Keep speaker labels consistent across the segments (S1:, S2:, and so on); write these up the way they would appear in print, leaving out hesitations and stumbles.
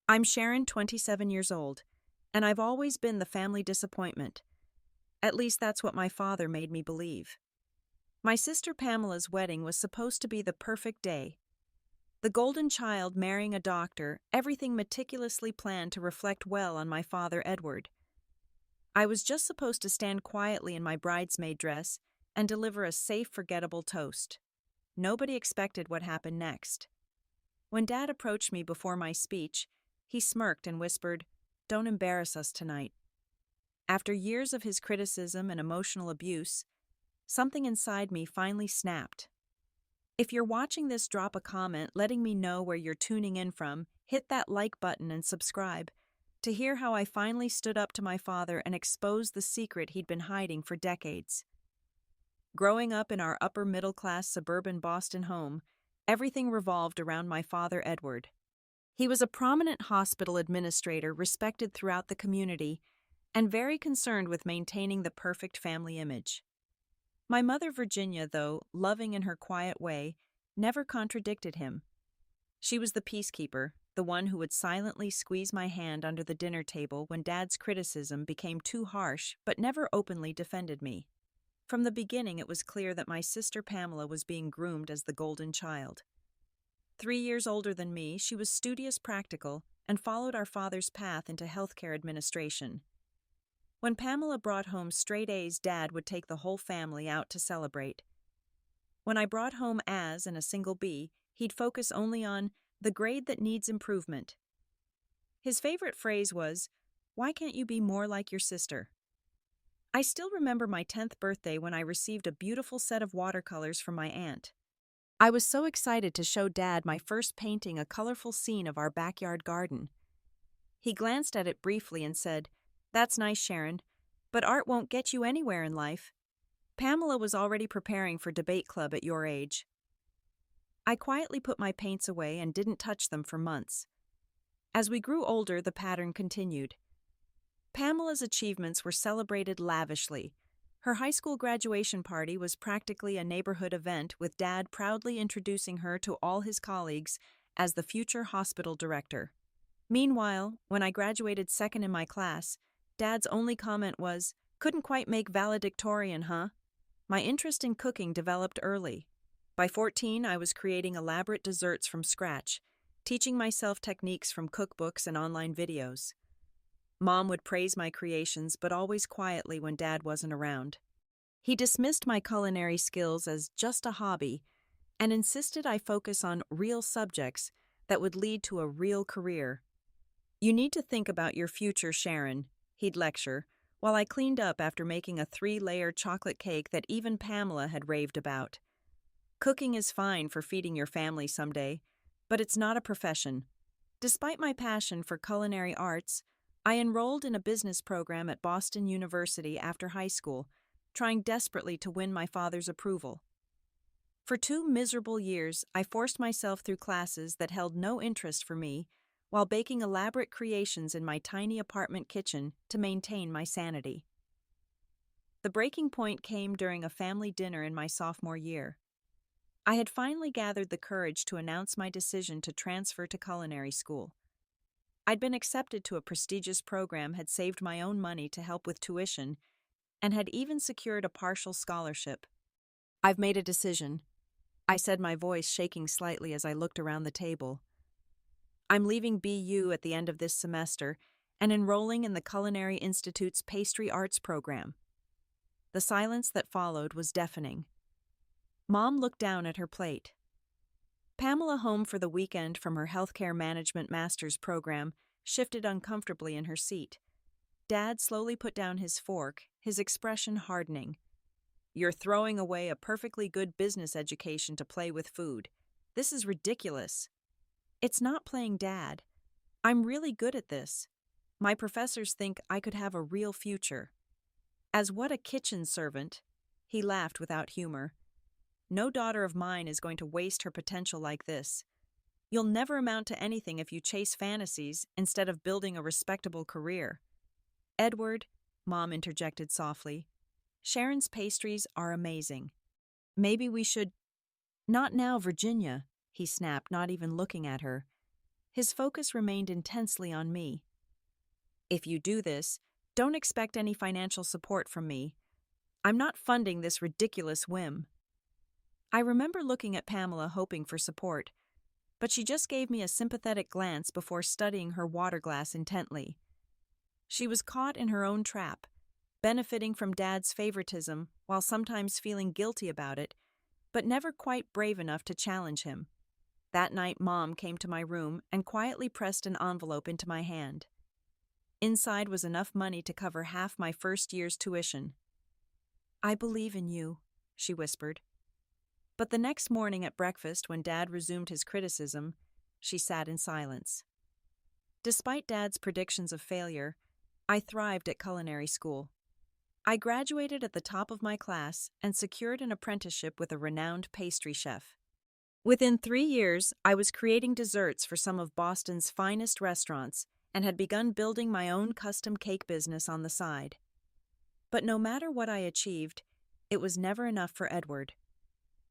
S1: I'm Sharon, 27 years old, and I've always been the family disappointment. At least that's what my father made me believe. My sister Pamela's wedding was supposed to be the perfect day. The golden child marrying a doctor, everything meticulously planned to reflect well on my father Edward. I was just supposed to stand quietly in my bridesmaid dress and deliver a safe, forgettable toast. Nobody expected what happened next. When Dad approached me before my speech, he smirked and whispered, "Don't embarrass us tonight." After years of his criticism and emotional abuse, something inside me finally snapped. If you're watching this, drop a comment letting me know where you're tuning in from, hit that like button and subscribe to hear how I finally stood up to my father and exposed the secret he'd been hiding for decades. Growing up in our upper-middle-class suburban Boston home, everything revolved around my father Edward. He was a prominent hospital administrator respected throughout the community and very concerned with maintaining the perfect family image. My mother Virginia, though, loving in her quiet way, never contradicted him. She was the peacekeeper, the one who would silently squeeze my hand under the dinner table when Dad's criticism became too harsh but never openly defended me. From the beginning, it was clear that my sister Pamela was being groomed as the golden child. 3 years older than me, she was studious, practical, and followed our father's path into healthcare administration. When Pamela brought home straight A's, Dad would take the whole family out to celebrate. When I brought home A's and a single B, he'd focus only on the grade that needs improvement. His favorite phrase was, "Why can't you be more like your sister?" I still remember my 10th birthday when I received a beautiful set of watercolors from my aunt. I was so excited to show Dad my first painting, a colorful scene of our backyard garden. He glanced at it briefly and said, "That's nice, Sharon, but art won't get you anywhere in life. Pamela was already preparing for debate club at your age." I quietly put my paints away and didn't touch them for months. As we grew older, the pattern continued. Pamela's achievements were celebrated lavishly. Her high school graduation party was practically a neighborhood event, with Dad proudly introducing her to all his colleagues as the future hospital director. Meanwhile, when I graduated second in my class, Dad's only comment was, "Couldn't quite make valedictorian, huh?" My interest in cooking developed early. By 14, I was creating elaborate desserts from scratch, teaching myself techniques from cookbooks and online videos. Mom would praise my creations, but always quietly when Dad wasn't around. He dismissed my culinary skills as just a hobby and insisted I focus on real subjects that would lead to a real career. "You need to think about your future, Sharon," he'd lecture, while I cleaned up after making a 3-layer chocolate cake that even Pamela had raved about. Cooking is fine for feeding your family someday, but it's not a profession. Despite my passion for culinary arts, I enrolled in a business program at Boston University after high school, trying desperately to win my father's approval. For 2 miserable years, I forced myself through classes that held no interest for me, while baking elaborate creations in my tiny apartment kitchen to maintain my sanity. The breaking point came during a family dinner in my sophomore year. I had finally gathered the courage to announce my decision to transfer to culinary school. I'd been accepted to a prestigious program, had saved my own money to help with tuition, and had even secured a partial scholarship. "I've made a decision," I said, my voice shaking slightly as I looked around the table. "I'm leaving BU at the end of this semester and enrolling in the Culinary Institute's Pastry Arts program." The silence that followed was deafening. Mom looked down at her plate. Pamela, home for the weekend from her healthcare management master's program, shifted uncomfortably in her seat. Dad slowly put down his fork, his expression hardening. "You're throwing away a perfectly good business education to play with food. This is ridiculous." "It's not playing, Dad. I'm really good at this. My professors think I could have a real future." "As what, a kitchen servant?" He laughed without humor. "No daughter of mine is going to waste her potential like this. You'll never amount to anything if you chase fantasies instead of building a respectable career." "Edward," Mom interjected softly, "Sharon's pastries are amazing. Maybe we should—" "Not now, Virginia," he snapped, not even looking at her. His focus remained intensely on me. "If you do this, don't expect any financial support from me. I'm not funding this ridiculous whim." I remember looking at Pamela hoping for support, but she just gave me a sympathetic glance before studying her water glass intently. She was caught in her own trap, benefiting from Dad's favoritism while sometimes feeling guilty about it, but never quite brave enough to challenge him. That night, Mom came to my room and quietly pressed an envelope into my hand. Inside was enough money to cover half my first year's tuition. "I believe in you," she whispered. But the next morning at breakfast, when Dad resumed his criticism, she sat in silence. Despite Dad's predictions of failure, I thrived at culinary school. I graduated at the top of my class and secured an apprenticeship with a renowned pastry chef. Within 3 years, I was creating desserts for some of Boston's finest restaurants and had begun building my own custom cake business on the side. But no matter what I achieved, it was never enough for Edward.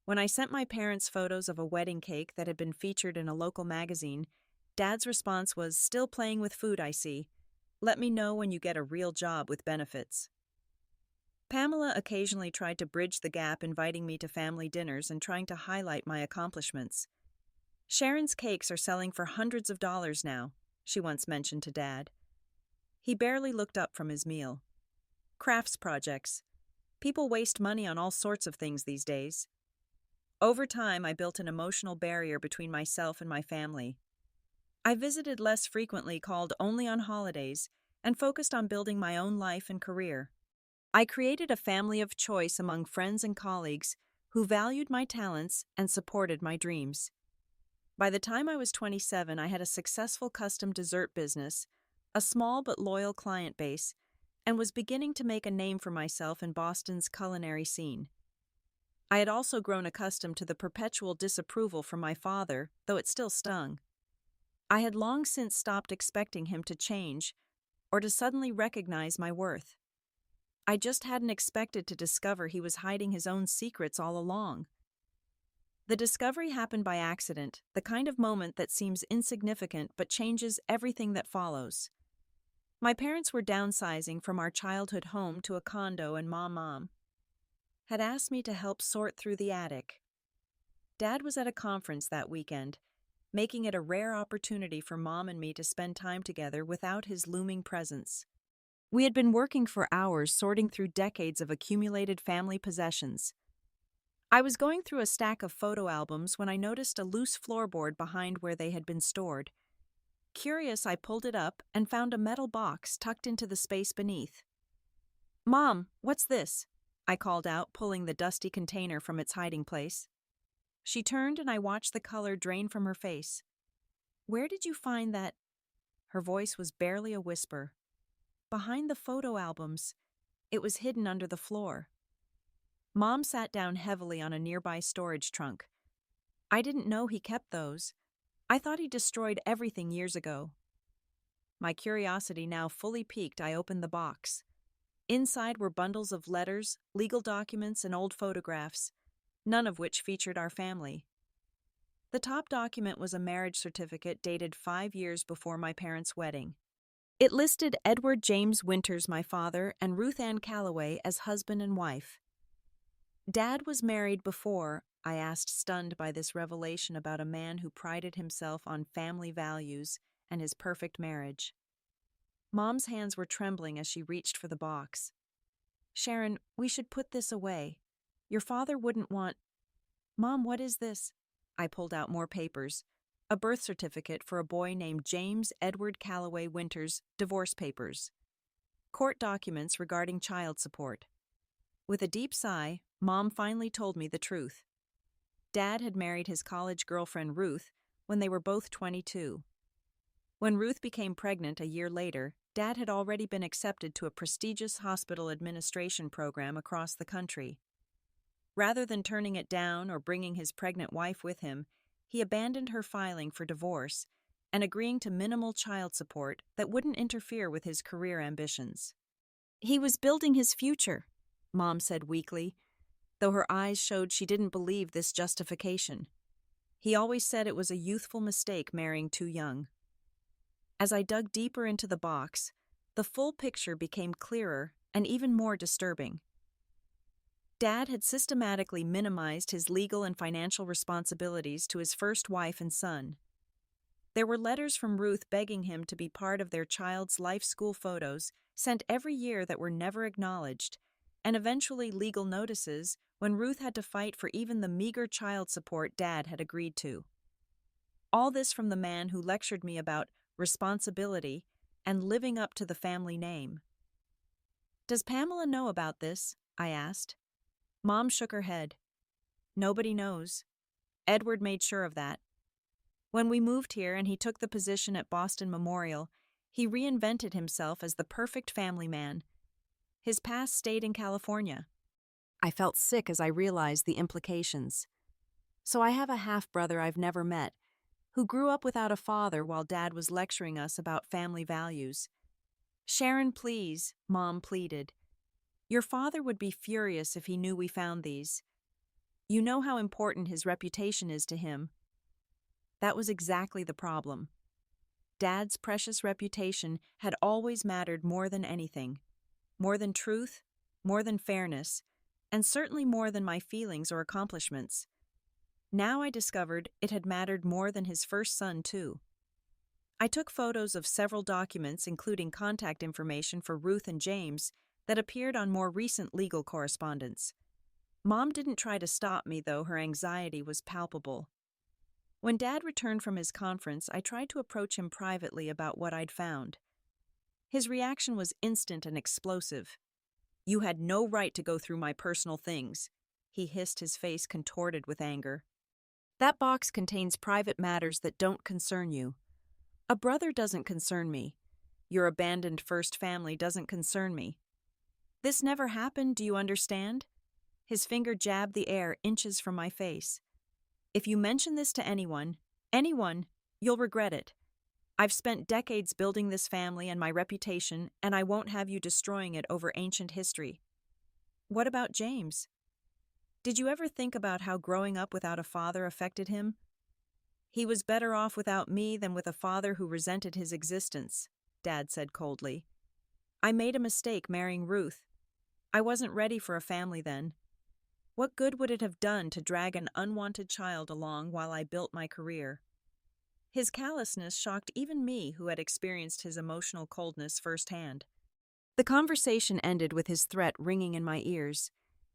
S1: When I sent my parents photos of a wedding cake that had been featured in a local magazine, Dad's response was, "Still playing with food, I see. Let me know when you get a real job with benefits." Pamela occasionally tried to bridge the gap, inviting me to family dinners and trying to highlight my accomplishments. "Sharon's cakes are selling for hundreds of dollars now," she once mentioned to Dad. He barely looked up from his meal. Crafts projects. People waste money on all sorts of things these days. Over time, I built an emotional barrier between myself and my family. I visited less frequently, called only on holidays, and focused on building my own life and career. I created a family of choice among friends and colleagues who valued my talents and supported my dreams. By the time I was 27, I had a successful custom dessert business, a small but loyal client base, and was beginning to make a name for myself in Boston's culinary scene. I had also grown accustomed to the perpetual disapproval from my father, though it still stung. I had long since stopped expecting him to change or to suddenly recognize my worth. I just hadn't expected to discover he was hiding his own secrets all along. The discovery happened by accident, the kind of moment that seems insignificant but changes everything that follows. My parents were downsizing from our childhood home to a condo, and Mom had asked me to help sort through the attic. Dad was at a conference that weekend, making it a rare opportunity for Mom and me to spend time together without his looming presence. We had been working for hours sorting through decades of accumulated family possessions. I was going through a stack of photo albums when I noticed a loose floorboard behind where they had been stored. Curious, I pulled it up and found a metal box tucked into the space beneath. "Mom, what's this?" I called out, pulling the dusty container from its hiding place. She turned and I watched the color drain from her face. "Where did you find that?" Her voice was barely a whisper. "Behind the photo albums. It was hidden under the floor." Mom sat down heavily on a nearby storage trunk. "I didn't know he kept those. I thought he destroyed everything years ago." My curiosity now fully piqued, I opened the box. Inside were bundles of letters, legal documents, and old photographs, none of which featured our family. The top document was a marriage certificate dated 5 years before my parents' wedding. It listed Edward James Winters, my father, and Ruth Ann Calloway as husband and wife. "Dad was married before?" I asked, stunned by this revelation about a man who prided himself on family values and his perfect marriage. Mom's hands were trembling as she reached for the box. "Sharon, we should put this away. Your father wouldn't want—" "Mom, what is this?" I pulled out more papers. A birth certificate for a boy named James Edward Calloway Winters, divorce papers. Court documents regarding child support. With a deep sigh, Mom finally told me the truth. Dad had married his college girlfriend Ruth when they were both 22. When Ruth became pregnant a year later, Dad had already been accepted to a prestigious hospital administration program across the country. Rather than turning it down or bringing his pregnant wife with him, he abandoned her filing for divorce and agreeing to minimal child support that wouldn't interfere with his career ambitions. "He was building his future," Mom said weakly, though her eyes showed she didn't believe this justification. He always said it was a youthful mistake marrying too young. As I dug deeper into the box, the full picture became clearer and even more disturbing. Dad had systematically minimized his legal and financial responsibilities to his first wife and son. There were letters from Ruth begging him to be part of their child's life school photos sent every year that were never acknowledged, and eventually legal notices when Ruth had to fight for even the meager child support Dad had agreed to. All this from the man who lectured me about responsibility and living up to the family name. "Does Pamela know about this?" I asked. Mom shook her head. "Nobody knows. Edward made sure of that. When we moved here and he took the position at Boston Memorial, he reinvented himself as the perfect family man. His past stayed in California." I felt sick as I realized the implications. So I have a half-brother I've never met, who grew up without a father while Dad was lecturing us about family values. "Sharon, please," Mom pleaded. "Your father would be furious if he knew we found these. You know how important his reputation is to him." That was exactly the problem. Dad's precious reputation had always mattered more than anything. More than truth, more than fairness, and certainly more than my feelings or accomplishments. Now I discovered it had mattered more than his first son, too. I took photos of several documents, including contact information for Ruth and James, that appeared on more recent legal correspondence. Mom didn't try to stop me, though her anxiety was palpable. When Dad returned from his conference, I tried to approach him privately about what I'd found. His reaction was instant and explosive. "You had no right to go through my personal things," he hissed, his face contorted with anger. "That box contains private matters that don't concern you. A brother doesn't concern me. Your abandoned first family doesn't concern me. This never happened, do you understand?" His finger jabbed the air inches from my face. "If you mention this to anyone, you'll regret it. I've spent decades building this family and my reputation, and I won't have you destroying it over ancient history." "What about James? Did you ever think about how growing up without a father affected him?" "He was better off without me than with a father who resented his existence," Dad said coldly. "I made a mistake marrying Ruth. I wasn't ready for a family then. What good would it have done to drag an unwanted child along while I built my career?" His callousness shocked even me, who had experienced his emotional coldness firsthand. The conversation ended with his threat ringing in my ears.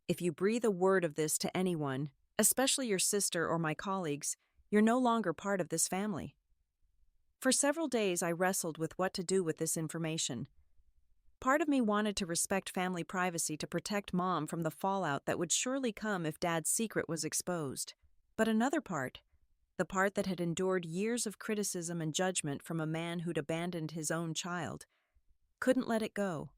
S1: "If you breathe a word of this to anyone, especially your sister or my colleagues, you're no longer part of this family." For several days I wrestled with what to do with this information. Part of me wanted to respect family privacy to protect Mom from the fallout that would surely come if Dad's secret was exposed. But another part, the part that had endured years of criticism and judgment from a man who'd abandoned his own child, couldn't let it go.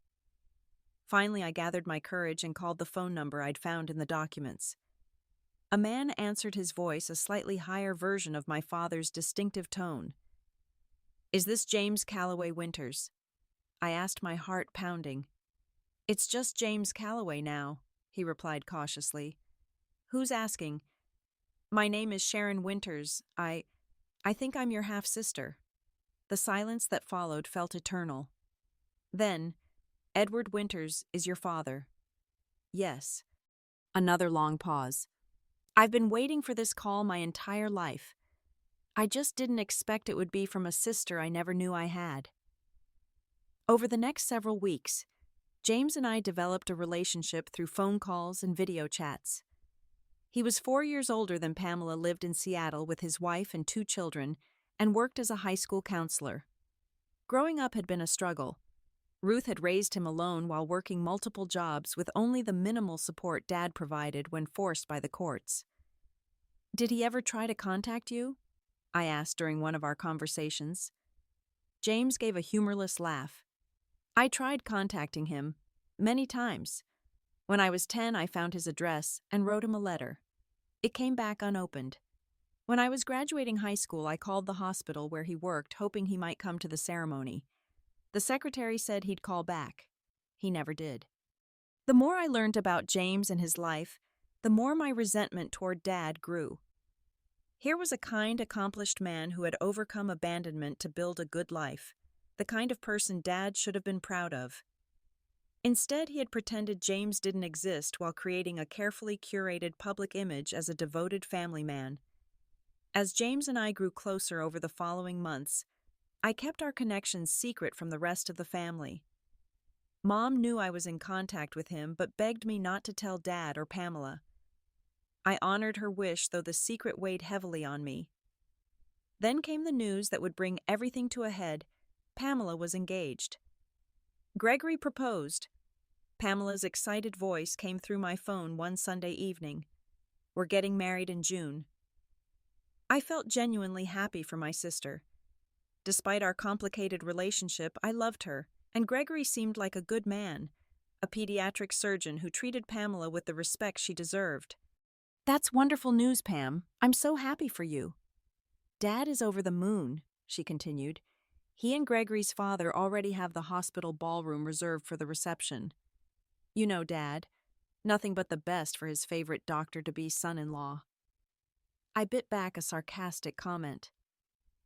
S1: Finally, I gathered my courage and called the phone number I'd found in the documents. A man answered, his voice a slightly higher version of my father's distinctive tone. "Is this James Calloway Winters?" I asked, my heart pounding. "It's just James Calloway now," he replied cautiously. "Who's asking?" "My name is Sharon Winters. I think I'm your half-sister." The silence that followed felt eternal. Then, "Edward Winters is your father?" "Yes." Another long pause. "I've been waiting for this call my entire life. I just didn't expect it would be from a sister I never knew I had." Over the next several weeks, James and I developed a relationship through phone calls and video chats. He was 4 years older than Pamela, lived in Seattle with his wife and 2 children, and worked as a high school counselor. Growing up had been a struggle. Ruth had raised him alone while working multiple jobs with only the minimal support Dad provided when forced by the courts. "Did he ever try to contact you?" I asked during one of our conversations. James gave a humorless laugh. "I tried contacting him, many times. When I was 10, I found his address and wrote him a letter. It came back unopened. When I was graduating high school, I called the hospital where he worked, hoping he might come to the ceremony. The secretary said he'd call back. He never did." The more I learned about James and his life, the more my resentment toward Dad grew. Here was a kind, accomplished man who had overcome abandonment to build a good life, the kind of person Dad should have been proud of. Instead, he had pretended James didn't exist while creating a carefully curated public image as a devoted family man. As James and I grew closer over the following months, I kept our connection secret from the rest of the family. Mom knew I was in contact with him but begged me not to tell Dad or Pamela. I honored her wish, though the secret weighed heavily on me. Then came the news that would bring everything to a head. Pamela was engaged. Gregory proposed. Pamela's excited voice came through my phone one Sunday evening. We're getting married in June. I felt genuinely happy for my sister. Despite our complicated relationship, I loved her, and Gregory seemed like a good man, a pediatric surgeon who treated Pamela with the respect she deserved. That's wonderful news, Pam. I'm so happy for you. Dad is over the moon, she continued. He and Gregory's father already have the hospital ballroom reserved for the reception. You know Dad, nothing but the best for his favorite doctor-to-be son-in-law. I bit back a sarcastic comment.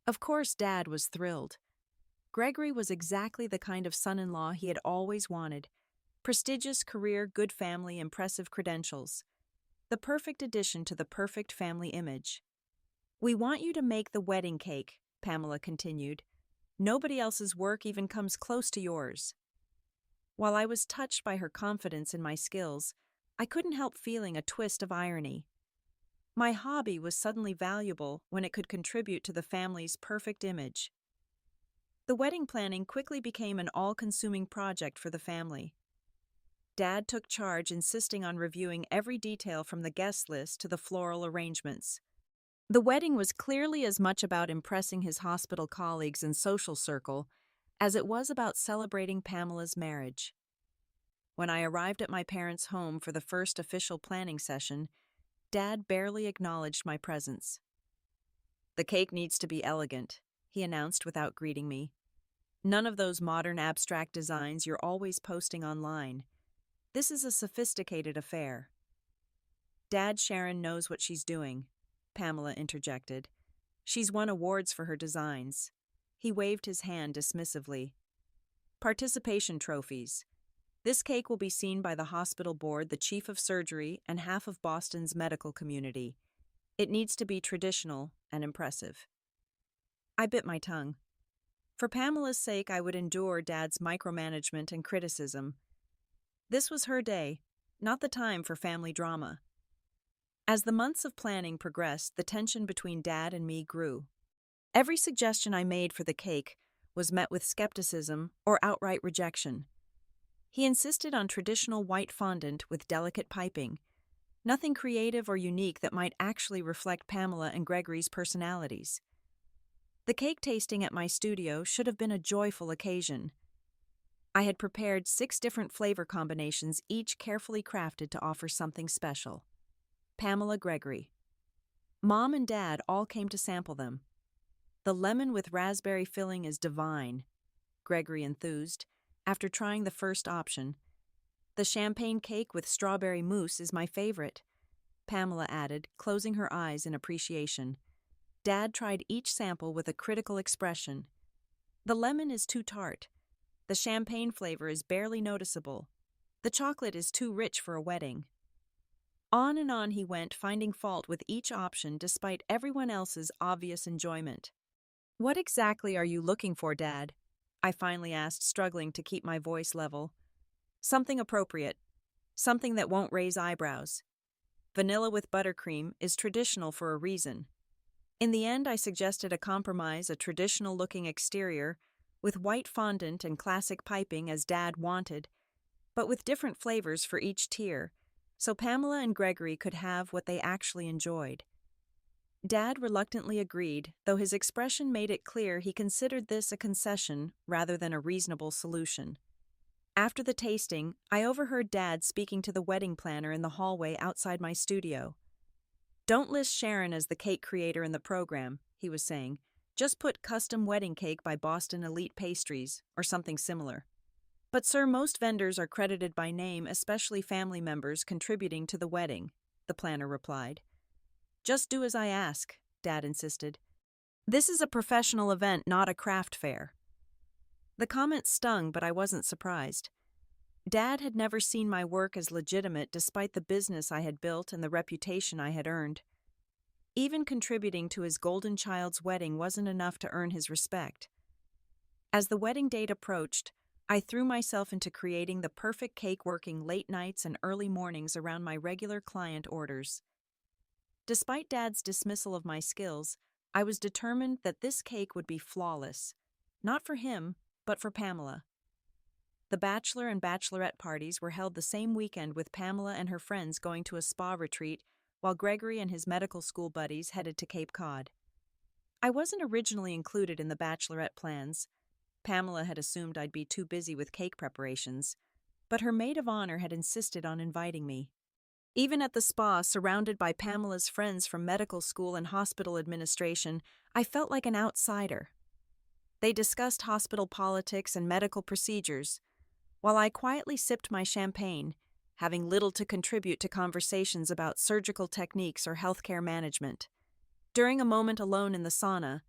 S1: Of course Dad was thrilled. Gregory was exactly the kind of son-in-law he had always wanted. Prestigious career, good family, impressive credentials. The perfect addition to the perfect family image. We want you to make the wedding cake, Pamela continued. Nobody else's work even comes close to yours. While I was touched by her confidence in my skills, I couldn't help feeling a twist of irony. My hobby was suddenly valuable when it could contribute to the family's perfect image. The wedding planning quickly became an all-consuming project for the family. Dad took charge, insisting on reviewing every detail from the guest list to the floral arrangements. The wedding was clearly as much about impressing his hospital colleagues and social circle as it was about celebrating Pamela's marriage. When I arrived at my parents' home for the first official planning session, Dad barely acknowledged my presence. The cake needs to be elegant, he announced without greeting me. None of those modern abstract designs you're always posting online. This is a sophisticated affair. Dad, Sharon knows what she's doing, Pamela interjected. She's won awards for her designs. He waved his hand dismissively. Participation trophies. This cake will be seen by the hospital board, the chief of surgery, and half of Boston's medical community. It needs to be traditional and impressive. I bit my tongue. For Pamela's sake, I would endure Dad's micromanagement and criticism. This was her day, not the time for family drama. As the months of planning progressed, the tension between Dad and me grew. Every suggestion I made for the cake was met with skepticism or outright rejection. He insisted on traditional white fondant with delicate piping, nothing creative or unique that might actually reflect Pamela and Gregory's personalities. The cake tasting at my studio should have been a joyful occasion. I had prepared 6 different flavor combinations, each carefully crafted to offer something special. Pamela, Gregory. Mom and Dad all came to sample them. The lemon with raspberry filling is divine, Gregory enthused, after trying the first option. The champagne cake with strawberry mousse is my favorite, Pamela added, closing her eyes in appreciation. Dad tried each sample with a critical expression. The lemon is too tart. The champagne flavor is barely noticeable. The chocolate is too rich for a wedding. On and on he went, finding fault with each option despite everyone else's obvious enjoyment. What exactly are you looking for, Dad? I finally asked, struggling to keep my voice level. Something appropriate. Something that won't raise eyebrows. Vanilla with buttercream is traditional for a reason. In the end, I suggested a compromise, a traditional-looking exterior, with white fondant and classic piping as Dad wanted, but with different flavors for each tier, so Pamela and Gregory could have what they actually enjoyed. Dad reluctantly agreed, though his expression made it clear he considered this a concession rather than a reasonable solution. After the tasting, I overheard Dad speaking to the wedding planner in the hallway outside my studio. Don't list Sharon as the cake creator in the program, he was saying. Just put custom wedding cake by Boston Elite Pastries, or something similar. But sir, most vendors are credited by name, especially family members contributing to the wedding, the planner replied. Just do as I ask, Dad insisted. "This is a professional event, not a craft fair." The comment stung, but I wasn't surprised. Dad had never seen my work as legitimate despite the business I had built and the reputation I had earned. Even contributing to his golden child's wedding wasn't enough to earn his respect. As the wedding date approached, I threw myself into creating the perfect cake, working late nights and early mornings around my regular client orders. Despite Dad's dismissal of my skills, I was determined that this cake would be flawless, not for him, but for Pamela. The bachelor and bachelorette parties were held the same weekend, with Pamela and her friends going to a spa retreat, while Gregory and his medical school buddies headed to Cape Cod. I wasn't originally included in the bachelorette plans. Pamela had assumed I'd be too busy with cake preparations, but her maid of honor had insisted on inviting me. Even at the spa, surrounded by Pamela's friends from medical school and hospital administration, I felt like an outsider. They discussed hospital politics and medical procedures, while I quietly sipped my champagne, having little to contribute to conversations about surgical techniques or healthcare management. During a moment alone in the sauna,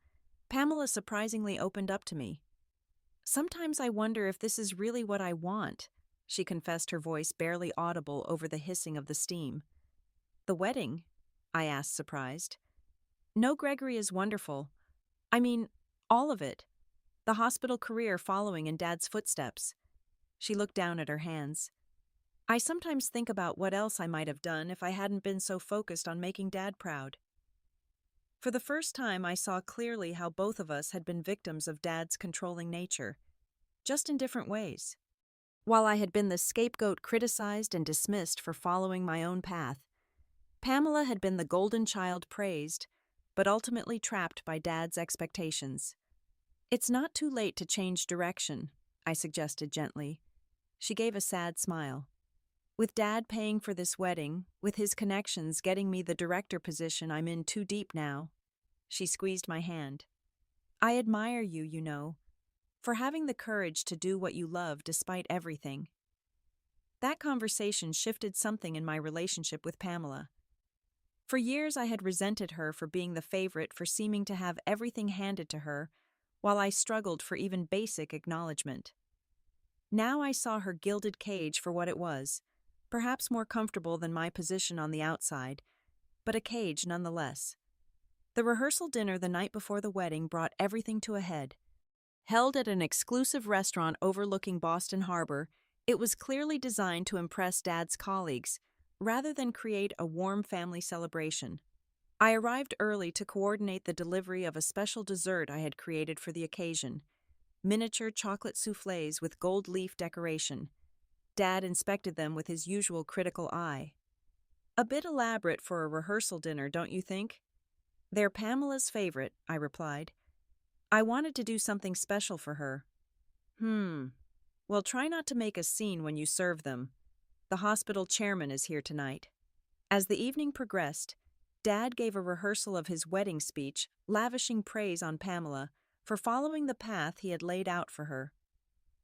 S1: Pamela surprisingly opened up to me. "Sometimes I wonder if this is really what I want," she confessed, her voice barely audible over the hissing of the steam. "The wedding?" I asked, surprised. "No, Gregory is wonderful. I mean, all of it. The hospital career following in Dad's footsteps." She looked down at her hands. "I sometimes think about what else I might have done if I hadn't been so focused on making Dad proud." For the first time, I saw clearly how both of us had been victims of Dad's controlling nature, just in different ways. While I had been the scapegoat, criticized and dismissed for following my own path, Pamela had been the golden child, praised, but ultimately trapped by Dad's expectations. "It's not too late to change direction," I suggested gently. She gave a sad smile. "With Dad paying for this wedding, with his connections getting me the director position I'm in too deep now." She squeezed my hand. "I admire you, you know, for having the courage to do what you love despite everything." That conversation shifted something in my relationship with Pamela. For years I had resented her for being the favorite, for seeming to have everything handed to her, while I struggled for even basic acknowledgement. Now I saw her gilded cage for what it was, perhaps more comfortable than my position on the outside, but a cage nonetheless. The rehearsal dinner the night before the wedding brought everything to a head. Held at an exclusive restaurant overlooking Boston Harbor, it was clearly designed to impress Dad's colleagues, rather than create a warm family celebration. I arrived early to coordinate the delivery of a special dessert I had created for the occasion: miniature chocolate soufflés with gold leaf decoration. Dad inspected them with his usual critical eye. "A bit elaborate for a rehearsal dinner, don't you think?" "They're Pamela's favorite," I replied. "I wanted to do something special for her." Well, try not to make a scene when you serve them. The hospital chairman is here tonight." As the evening progressed, Dad gave a rehearsal of his wedding speech, lavishing praise on Pamela for following the path he had laid out for her.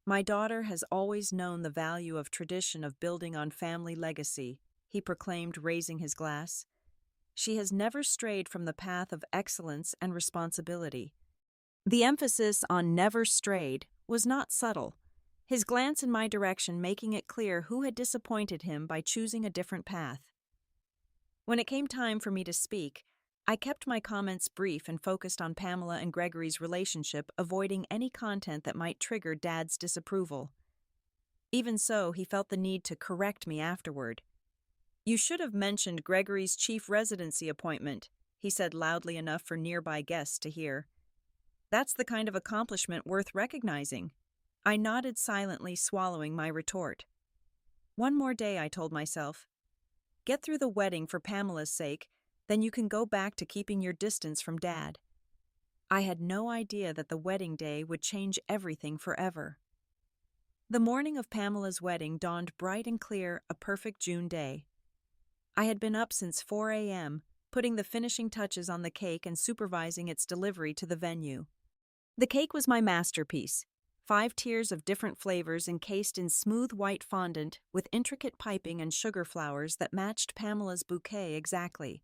S1: "My daughter has always known the value of tradition, of building on family legacy," he proclaimed, raising his glass. "She has never strayed from the path of excellence and responsibility." The emphasis on "never strayed" was not subtle, his glance in my direction making it clear who had disappointed him by choosing a different path. When it came time for me to speak, I kept my comments brief and focused on Pamela and Gregory's relationship, avoiding any content that might trigger Dad's disapproval. Even so, he felt the need to correct me afterward. "You should have mentioned Gregory's chief residency appointment," he said loudly enough for nearby guests to hear. "That's the kind of accomplishment worth recognizing." I nodded silently, swallowing my retort. One more day, I told myself. Get through the wedding for Pamela's sake, then you can go back to keeping your distance from Dad. I had no idea that the wedding day would change everything forever. The morning of Pamela's wedding dawned bright and clear, a perfect June day. I had been up since 4 a.m., putting the finishing touches on the cake and supervising its delivery to the venue. The cake was my masterpiece, 5 tiers of different flavors encased in smooth white fondant with intricate piping and sugar flowers that matched Pamela's bouquet exactly.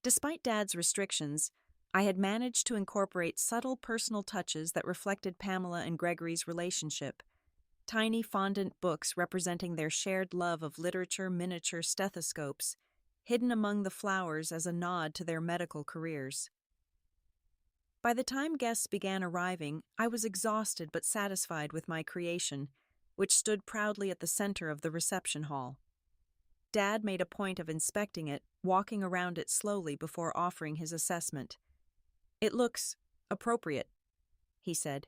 S1: Despite Dad's restrictions, I had managed to incorporate subtle personal touches that reflected Pamela and Gregory's relationship. Tiny fondant books representing their shared love of literature, miniature stethoscopes, hidden among the flowers as a nod to their medical careers. By the time guests began arriving, I was exhausted but satisfied with my creation, which stood proudly at the center of the reception hall. Dad made a point of inspecting it, walking around it slowly before offering his assessment. "It looks appropriate," he said,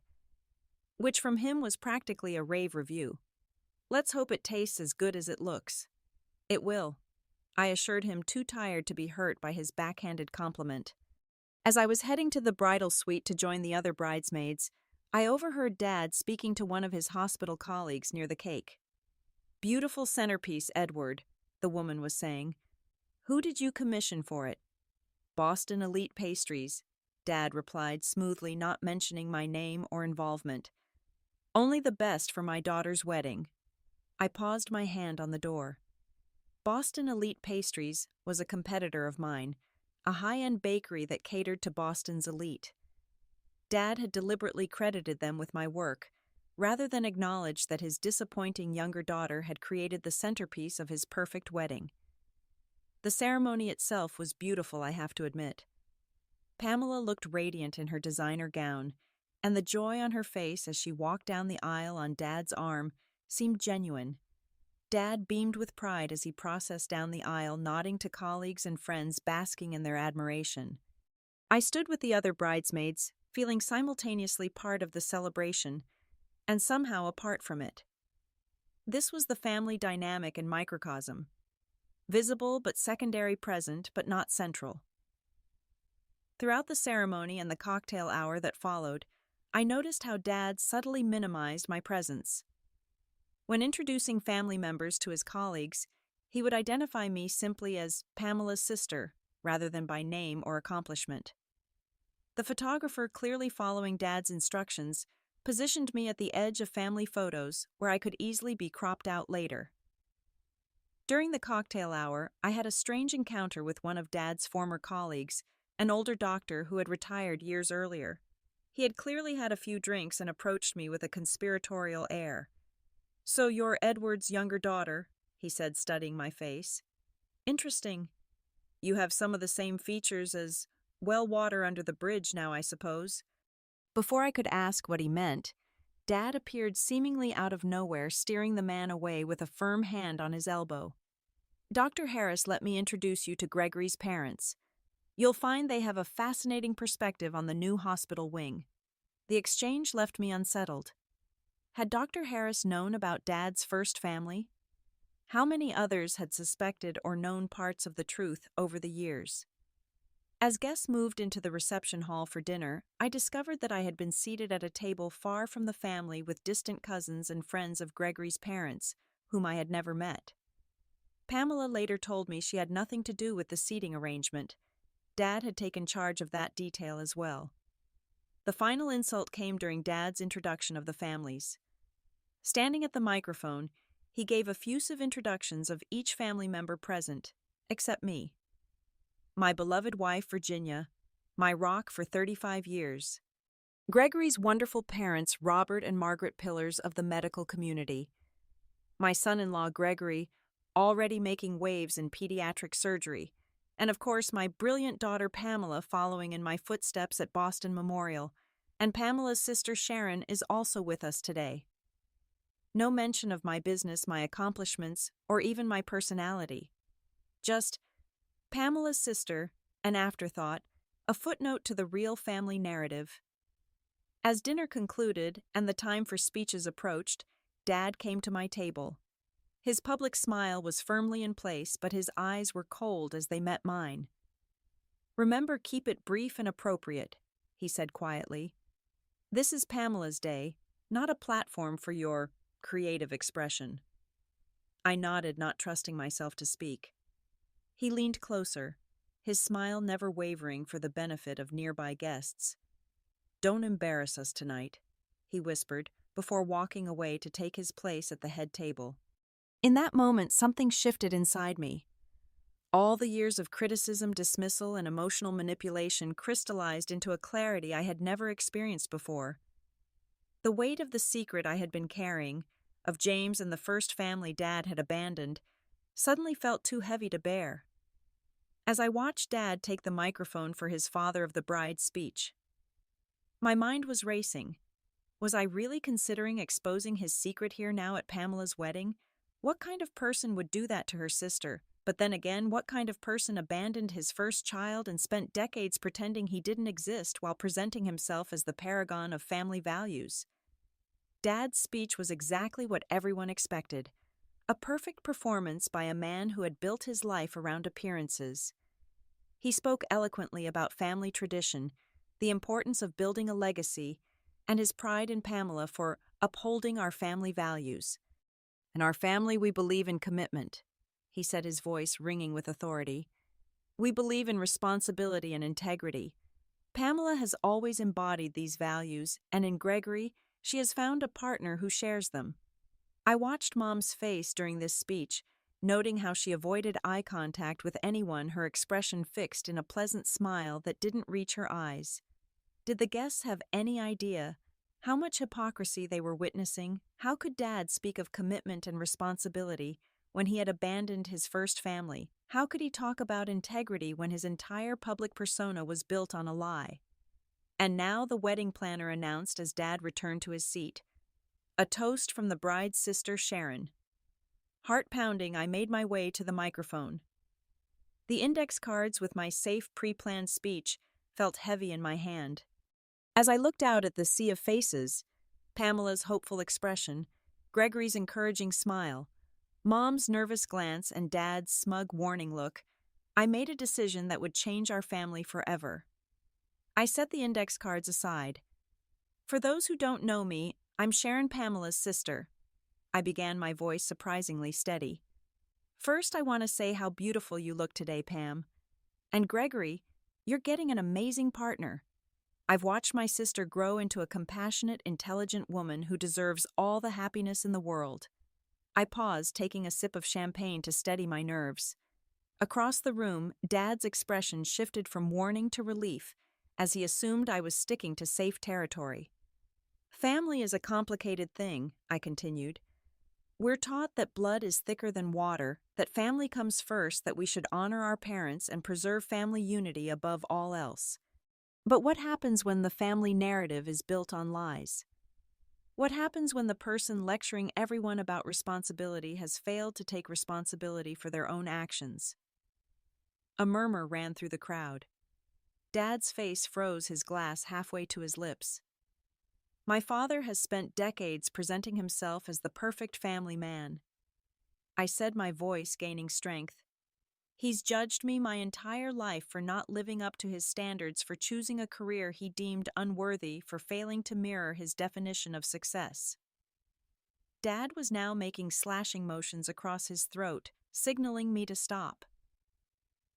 S1: which from him was practically a rave review. "Let's hope it tastes as good as it looks." "It will," I assured him, too tired to be hurt by his backhanded compliment. As I was heading to the bridal suite to join the other bridesmaids, I overheard Dad speaking to one of his hospital colleagues near the cake. "Beautiful centerpiece, Edward," the woman was saying. "Who did you commission for it?" "Boston Elite Pastries," Dad replied smoothly, not mentioning my name or involvement. "Only the best for my daughter's wedding." I paused my hand on the door. Boston Elite Pastries was a competitor of mine, a high-end bakery that catered to Boston's elite. Dad had deliberately credited them with my work, rather than acknowledge that his disappointing younger daughter had created the centerpiece of his perfect wedding. The ceremony itself was beautiful, I have to admit. Pamela looked radiant in her designer gown, and the joy on her face as she walked down the aisle on Dad's arm seemed genuine. Dad beamed with pride as he processed down the aisle, nodding to colleagues and friends basking in their admiration. I stood with the other bridesmaids, feeling simultaneously part of the celebration and somehow apart from it. This was the family dynamic in microcosm. Visible but secondary, present but not central. Throughout the ceremony and the cocktail hour that followed, I noticed how Dad subtly minimized my presence. When introducing family members to his colleagues, he would identify me simply as Pamela's sister, rather than by name or accomplishment. The photographer, clearly following Dad's instructions, positioned me at the edge of family photos where I could easily be cropped out later. During the cocktail hour, I had a strange encounter with one of Dad's former colleagues, an older doctor who had retired years earlier. He had clearly had a few drinks and approached me with a conspiratorial air. "So you're Edward's younger daughter," he said, studying my face. "Interesting. You have some of the same features as, well, water under the bridge now, I suppose." Before I could ask what he meant, Dad appeared seemingly out of nowhere, steering the man away with a firm hand on his elbow. "Dr. Harris, let me introduce you to Gregory's parents. You'll find they have a fascinating perspective on the new hospital wing." The exchange left me unsettled. Had Dr. Harris known about Dad's first family? How many others had suspected or known parts of the truth over the years? As guests moved into the reception hall for dinner, I discovered that I had been seated at a table far from the family with distant cousins and friends of Gregory's parents, whom I had never met. Pamela later told me she had nothing to do with the seating arrangement. Dad had taken charge of that detail as well. The final insult came during Dad's introduction of the families. Standing at the microphone, he gave effusive introductions of each family member present, except me. "My beloved wife, Virginia, my rock for 35 years. Gregory's wonderful parents, Robert and Margaret, pillars of the medical community. My son-in-law, Gregory, already making waves in pediatric surgery. And of course, my brilliant daughter, Pamela, following in my footsteps at Boston Memorial. And Pamela's sister, Sharon, is also with us today." No mention of my business, my accomplishments, or even my personality. Just Pamela's sister, an afterthought, a footnote to the real family narrative. As dinner concluded and the time for speeches approached, Dad came to my table. His public smile was firmly in place, but his eyes were cold as they met mine. "Remember, keep it brief and appropriate," he said quietly. "This is Pamela's day, not a platform for your creative expression." I nodded, not trusting myself to speak. He leaned closer, his smile never wavering for the benefit of nearby guests. "Don't embarrass us tonight," he whispered, before walking away to take his place at the head table. In that moment, something shifted inside me. All the years of criticism, dismissal, and emotional manipulation crystallized into a clarity I had never experienced before. The weight of the secret I had been carrying, of James and the first family Dad had abandoned, suddenly felt too heavy to bear. As I watched Dad take the microphone for his father of the bride speech, my mind was racing. Was I really considering exposing his secret here now at Pamela's wedding? What kind of person would do that to her sister? But then again, what kind of person abandoned his first child and spent decades pretending he didn't exist while presenting himself as the paragon of family values? Dad's speech was exactly what everyone expected. A perfect performance by a man who had built his life around appearances. He spoke eloquently about family tradition, the importance of building a legacy, and his pride in Pamela for upholding our family values. In our family, we believe in commitment, he said, his voice ringing with authority. We believe in responsibility and integrity. Pamela has always embodied these values, and in Gregory, she has found a partner who shares them. I watched Mom's face during this speech, noting how she avoided eye contact with anyone, her expression fixed in a pleasant smile that didn't reach her eyes. Did the guests have any idea how much hypocrisy they were witnessing? How could Dad speak of commitment and responsibility when he had abandoned his first family? How could he talk about integrity when his entire public persona was built on a lie? And now the wedding planner announced as Dad returned to his seat. A toast from the bride's sister, Sharon. Heart-pounding, I made my way to the microphone. The index cards with my safe pre-planned speech felt heavy in my hand. As I looked out at the sea of faces, Pamela's hopeful expression, Gregory's encouraging smile, Mom's nervous glance, and Dad's smug warning look, I made a decision that would change our family forever. I set the index cards aside. For those who don't know me, I'm Sharon, Pamela's sister. I began, my voice surprisingly steady. First, I want to say how beautiful you look today, Pam. And Gregory, you're getting an amazing partner. I've watched my sister grow into a compassionate, intelligent woman who deserves all the happiness in the world. I paused, taking a sip of champagne to steady my nerves. Across the room, Dad's expression shifted from warning to relief as he assumed I was sticking to safe territory. Family is a complicated thing, I continued. We're taught that blood is thicker than water, that family comes first, that we should honor our parents and preserve family unity above all else. But what happens when the family narrative is built on lies? What happens when the person lecturing everyone about responsibility has failed to take responsibility for their own actions? A murmur ran through the crowd. Dad's face froze, his glass halfway to his lips. My father has spent decades presenting himself as the perfect family man. I said, my voice gaining strength. He's judged me my entire life for not living up to his standards, for choosing a career he deemed unworthy, for failing to mirror his definition of success. Dad was now making slashing motions across his throat, signaling me to stop.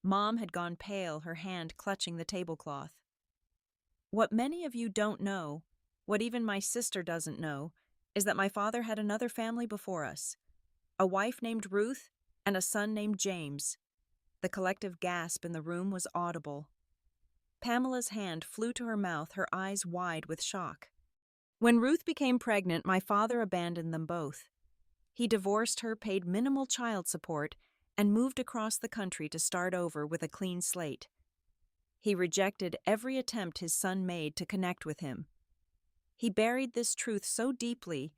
S1: Mom had gone pale, her hand clutching the tablecloth. What many of you don't know, what even my sister doesn't know, is that my father had another family before us. A wife named Ruth and a son named James. The collective gasp in the room was audible. Pamela's hand flew to her mouth, her eyes wide with shock. When Ruth became pregnant, my father abandoned them both. He divorced her, paid minimal child support, and moved across the country to start over with a clean slate. He rejected every attempt his son made to connect with him. He buried this truth so deeply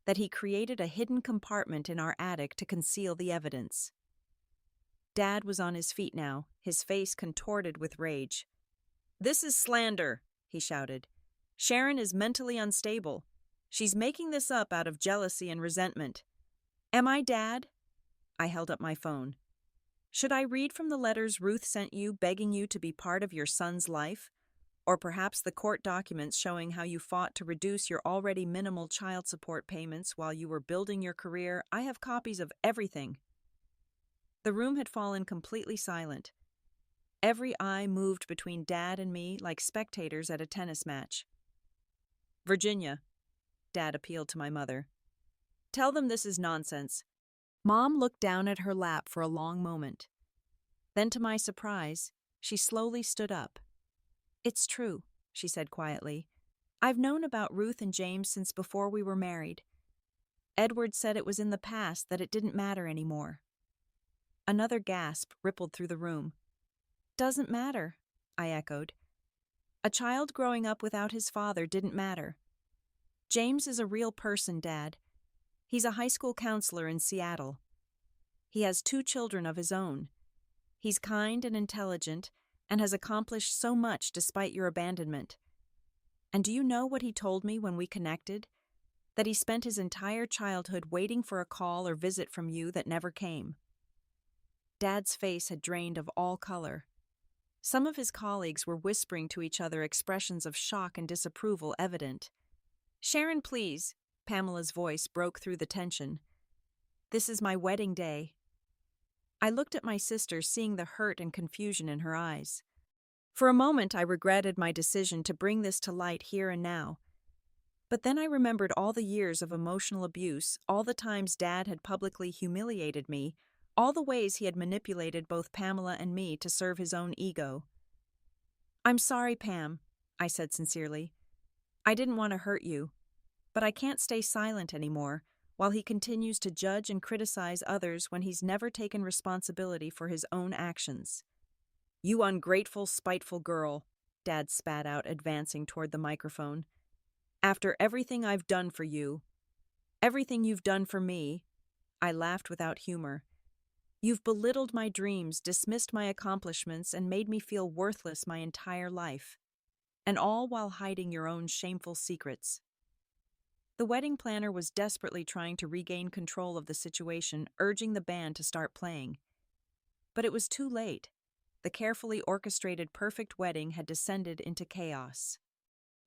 S1: that he created a hidden compartment in our attic to conceal the evidence. Dad was on his feet now, his face contorted with rage. "This is slander," he shouted. "Sharon is mentally unstable. She's making this up out of jealousy and resentment. Am I, Dad?" I held up my phone. "Should I read from the letters Ruth sent you begging you to be part of your son's life? Or perhaps the court documents showing how you fought to reduce your already minimal child support payments while you were building your career? I have copies of everything." The room had fallen completely silent. Every eye moved between Dad and me like spectators at a tennis match. "Virginia," Dad appealed to my mother, "tell them this is nonsense." Mom looked down at her lap for a long moment. Then, to my surprise, she slowly stood up. "It's true," she said quietly. "I've known about Ruth and James since before we were married. Edward said it was in the past, that it didn't matter anymore." Another gasp rippled through the room. "Doesn't matter," I echoed. "A child growing up without his father didn't matter. James is a real person, Dad. He's a high school counselor in Seattle. He has 2 children of his own. He's kind and intelligent and has accomplished so much despite your abandonment. And do you know what he told me when we connected? That he spent his entire childhood waiting for a call or visit from you that never came." Dad's face had drained of all color. Some of his colleagues were whispering to each other, expressions of shock and disapproval evident. "Sharon, please," Pamela's voice broke through the tension. "This is my wedding day." I looked at my sister, seeing the hurt and confusion in her eyes. For a moment, I regretted my decision to bring this to light here and now. But then I remembered all the years of emotional abuse, all the times Dad had publicly humiliated me, all the ways he had manipulated both Pamela and me to serve his own ego. "I'm sorry, Pam," I said sincerely. "I didn't want to hurt you. But I can't stay silent anymore while he continues to judge and criticize others when he's never taken responsibility for his own actions." "You ungrateful, spiteful girl," Dad spat out, advancing toward the microphone. "After everything I've done for you, everything you've done for me," I laughed without humor. "You've belittled my dreams, dismissed my accomplishments, and made me feel worthless my entire life. And all while hiding your own shameful secrets." The wedding planner was desperately trying to regain control of the situation, urging the band to start playing. But it was too late. The carefully orchestrated perfect wedding had descended into chaos.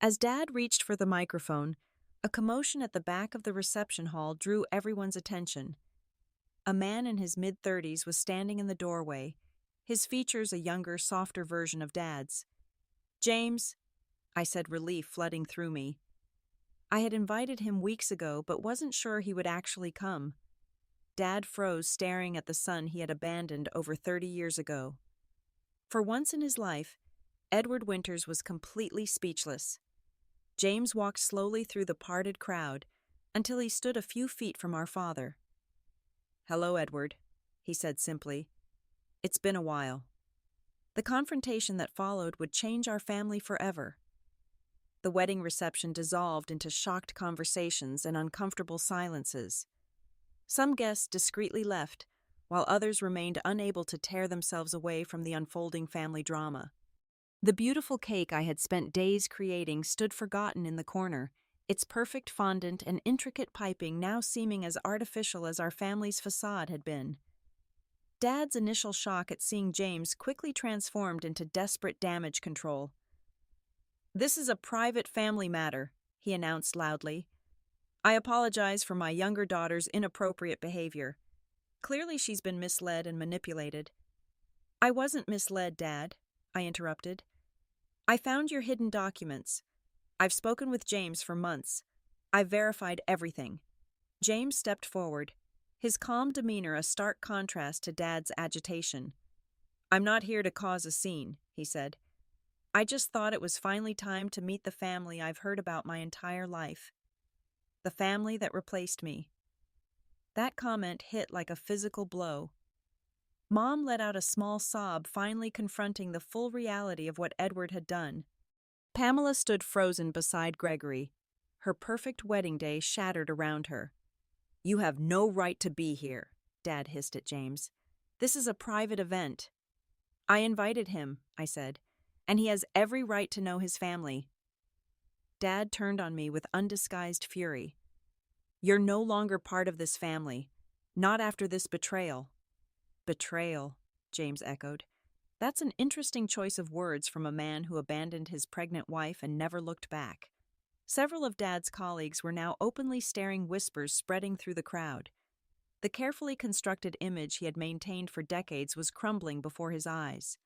S1: As Dad reached for the microphone, a commotion at the back of the reception hall drew everyone's attention. A man in his mid-30s was standing in the doorway, his features a younger, softer version of Dad's. "James," I said, relief flooding through me. I had invited him weeks ago, but wasn't sure he would actually come. Dad froze, staring at the son he had abandoned over 30 years ago. For once in his life, Edward Winters was completely speechless. James walked slowly through the parted crowd until he stood a few feet from our father. "Hello, Edward," he said simply. "It's been a while." The confrontation that followed would change our family forever. The wedding reception dissolved into shocked conversations and uncomfortable silences. Some guests discreetly left, while others remained unable to tear themselves away from the unfolding family drama. The beautiful cake I had spent days creating stood forgotten in the corner, its perfect fondant and intricate piping now seeming as artificial as our family's facade had been. Dad's initial shock at seeing James quickly transformed into desperate damage control. "This is a private family matter," he announced loudly. "I apologize for my younger daughter's inappropriate behavior. Clearly she's been misled and manipulated." "I wasn't misled, Dad," I interrupted. "I found your hidden documents. I've spoken with James for months. I've verified everything." James stepped forward, his calm demeanor a stark contrast to Dad's agitation. "I'm not here to cause a scene," he said. "I just thought it was finally time to meet the family I've heard about my entire life. The family that replaced me." That comment hit like a physical blow. Mom let out a small sob, finally confronting the full reality of what Edward had done. Pamela stood frozen beside Gregory, her perfect wedding day shattered around her. "You have no right to be here," Dad hissed at James. "This is a private event." "I invited him," I said, "and he has every right to know his family." Dad turned on me with undisguised fury. "You're no longer part of this family. Not after this betrayal." "Betrayal," James echoed. "That's an interesting choice of words from a man who abandoned his pregnant wife and never looked back." Several of Dad's colleagues were now openly staring, whispers spreading through the crowd. The carefully constructed image he had maintained for decades was crumbling before his eyes.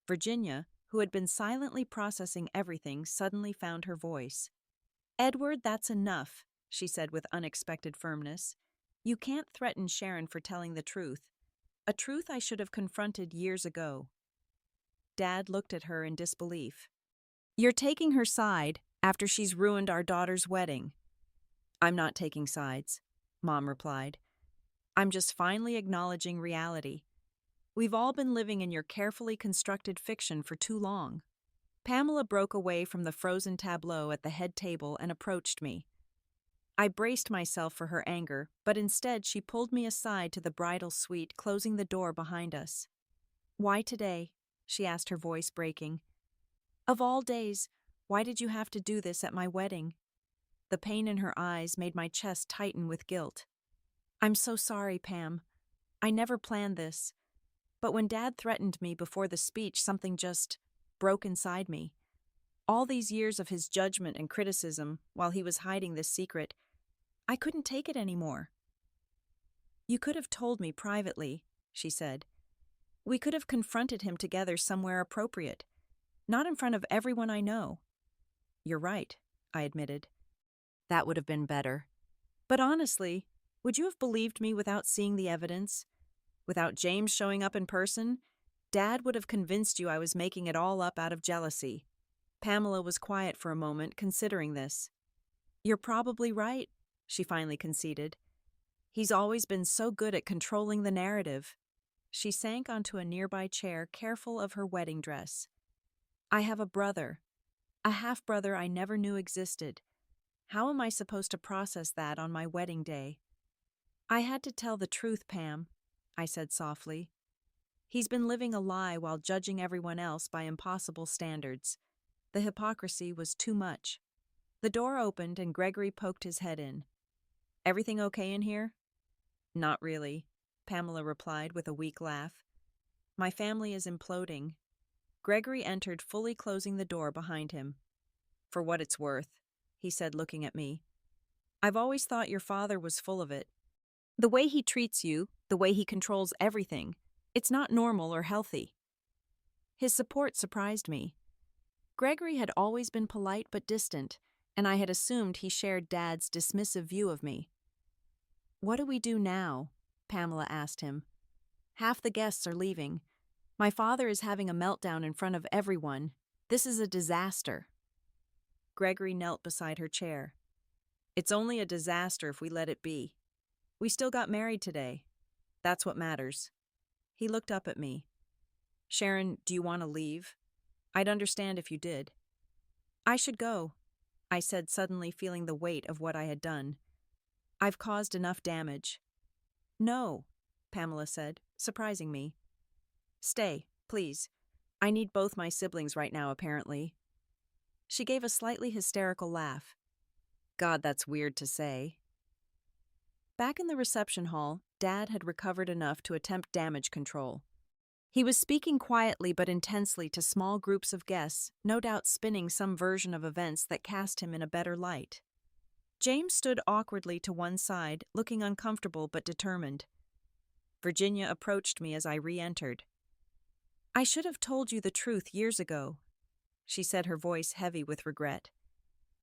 S1: Virginia, who had been silently processing everything, suddenly found her voice. "Edward, that's enough," she said with unexpected firmness. "You can't threaten Sharon for telling the truth. a truth I should have confronted years ago. Dad looked at her in disbelief. You're taking her side after she's ruined our daughter's wedding. I'm not taking sides, Mom replied. I'm just finally acknowledging reality. We've all been living in your carefully constructed fiction for too long. Pamela broke away from the frozen tableau at the head table and approached me. I braced myself for her anger, but instead she pulled me aside to the bridal suite, closing the door behind us. Why today? She asked, her voice breaking. Of all days, why did you have to do this at my wedding? The pain in her eyes made my chest tighten with guilt. I'm so sorry, Pam. I never planned this. But when Dad threatened me before the speech, something just broke inside me. All these years of his judgment and criticism while he was hiding this secret, I couldn't take it anymore. You could have told me privately, she said. We could have confronted him together somewhere appropriate, not in front of everyone I know. You're right, I admitted. That would have been better. But honestly, would you have believed me without seeing the evidence? Without James showing up in person? Dad would have convinced you I was making it all up out of jealousy. Pamela was quiet for a moment, considering this. You're probably right, she finally conceded. He's always been so good at controlling the narrative. She sank onto a nearby chair, careful of her wedding dress. I have a brother, a half-brother I never knew existed. How am I supposed to process that on my wedding day? I had to tell the truth, Pam, I said softly. He's been living a lie while judging everyone else by impossible standards. The hypocrisy was too much. The door opened and Gregory poked his head in. Everything okay in here? Not really, Pamela replied with a weak laugh. My family is imploding. Gregory entered, fully closing the door behind him. For what it's worth, he said, looking at me. I've always thought your father was full of it. The way he treats you, the way he controls everything, it's not normal or healthy. His support surprised me. Gregory had always been polite but distant, and I had assumed he shared Dad's dismissive view of me. What do we do now? Pamela asked him. Half the guests are leaving. My father is having a meltdown in front of everyone. This is a disaster. Gregory knelt beside her chair. It's only a disaster if we let it be. We still got married today. That's what matters. He looked up at me. Sharon, do you want to leave? I'd understand if you did. I should go, I said, suddenly feeling the weight of what I had done. I've caused enough damage. No, Pamela said, surprising me. Stay, please. I need both my siblings right now, apparently. She gave a slightly hysterical laugh. God, that's weird to say. Back in the reception hall, Dad had recovered enough to attempt damage control. He was speaking quietly but intensely to small groups of guests, no doubt spinning some version of events that cast him in a better light. James stood awkwardly to one side, looking uncomfortable but determined. Virginia approached me as I re-entered. I should have told you the truth years ago, she said, her voice heavy with regret.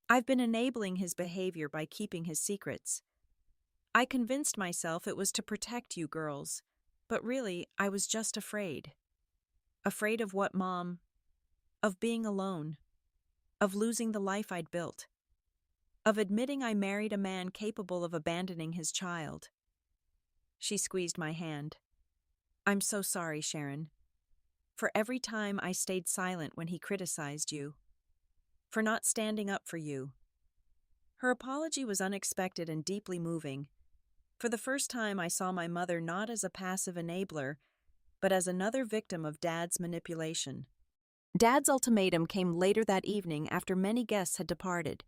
S1: I've been enabling his behavior by keeping his secrets. I convinced myself it was to protect you girls, but really I was just afraid. Afraid of what, Mom? Of being alone. Of losing the life I'd built. Of admitting I married a man capable of abandoning his child. She squeezed my hand. I'm so sorry, Sharon. For every time I stayed silent when he criticized you. For not standing up for you. Her apology was unexpected and deeply moving. For the first time, I saw my mother not as a passive enabler, but as another victim of Dad's manipulation. Dad's ultimatum came later that evening after many guests had departed,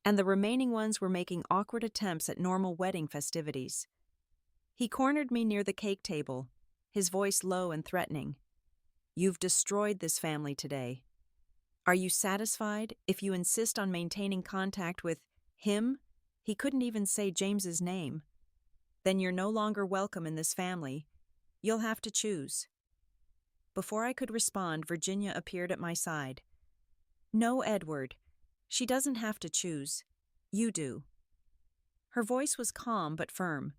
S1: and the remaining ones were making awkward attempts at normal wedding festivities. He cornered me near the cake table, his voice low and threatening. You've destroyed this family today. Are you satisfied if you insist on maintaining contact with him? He couldn't even say James's name. Then you're no longer welcome in this family. You'll have to choose. Before I could respond, Virginia appeared at my side. No, Edward. She doesn't have to choose. You do. Her voice was calm but firm.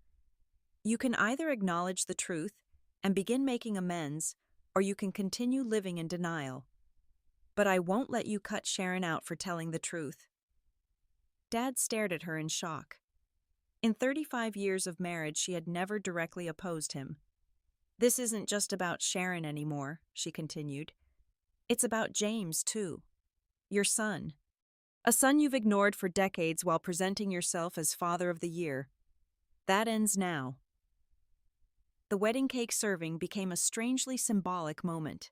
S1: You can either acknowledge the truth and begin making amends, or you can continue living in denial. But I won't let you cut Sharon out for telling the truth." Dad stared at her in shock. In 35 years of marriage, she had never directly opposed him. "This isn't just about Sharon anymore," she continued. "It's about James, too. Your son. A son you've ignored for decades while presenting yourself as father of the year. That ends now." The wedding cake serving became a strangely symbolic moment.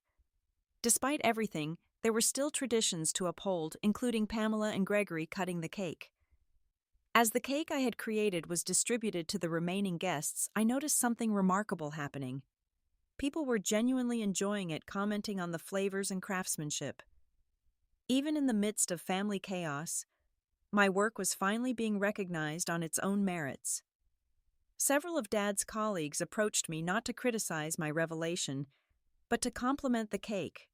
S1: Despite everything, there were still traditions to uphold, including Pamela and Gregory cutting the cake. As the cake I had created was distributed to the remaining guests, I noticed something remarkable happening. People were genuinely enjoying it, commenting on the flavors and craftsmanship. Even in the midst of family chaos, my work was finally being recognized on its own merits. Several of Dad's colleagues approached me not to criticize my revelation, but to compliment the cake.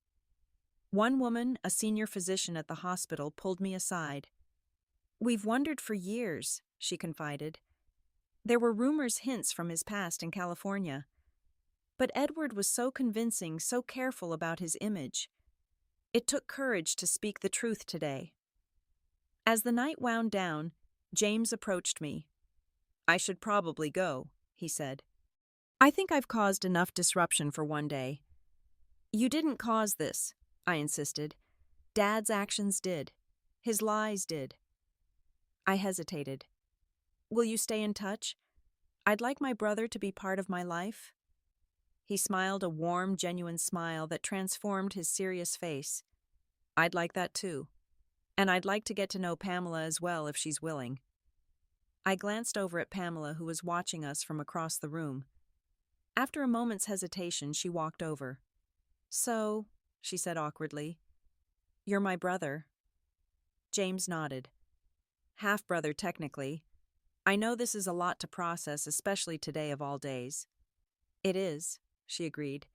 S1: One woman, a senior physician at the hospital, pulled me aside. "We've wondered for years," she confided. "There were hints from his past in California. But Edward was so convincing, so careful about his image. It took courage to speak the truth today." As the night wound down, James approached me. "I should probably go," he said. "I think I've caused enough disruption for one day." "You didn't cause this," I insisted. "Dad's actions did. His lies did." I hesitated. "Will you stay in touch? I'd like my brother to be part of my life." He smiled a warm, genuine smile that transformed his serious face. "I'd like that too. And I'd like to get to know Pamela as well if she's willing." I glanced over at Pamela, who was watching us from across the room. After a moment's hesitation, she walked over. "So," she said awkwardly, "you're my brother." James nodded. "Half-brother, technically. I know this is a lot to process, especially today of all days." "It is," she agreed.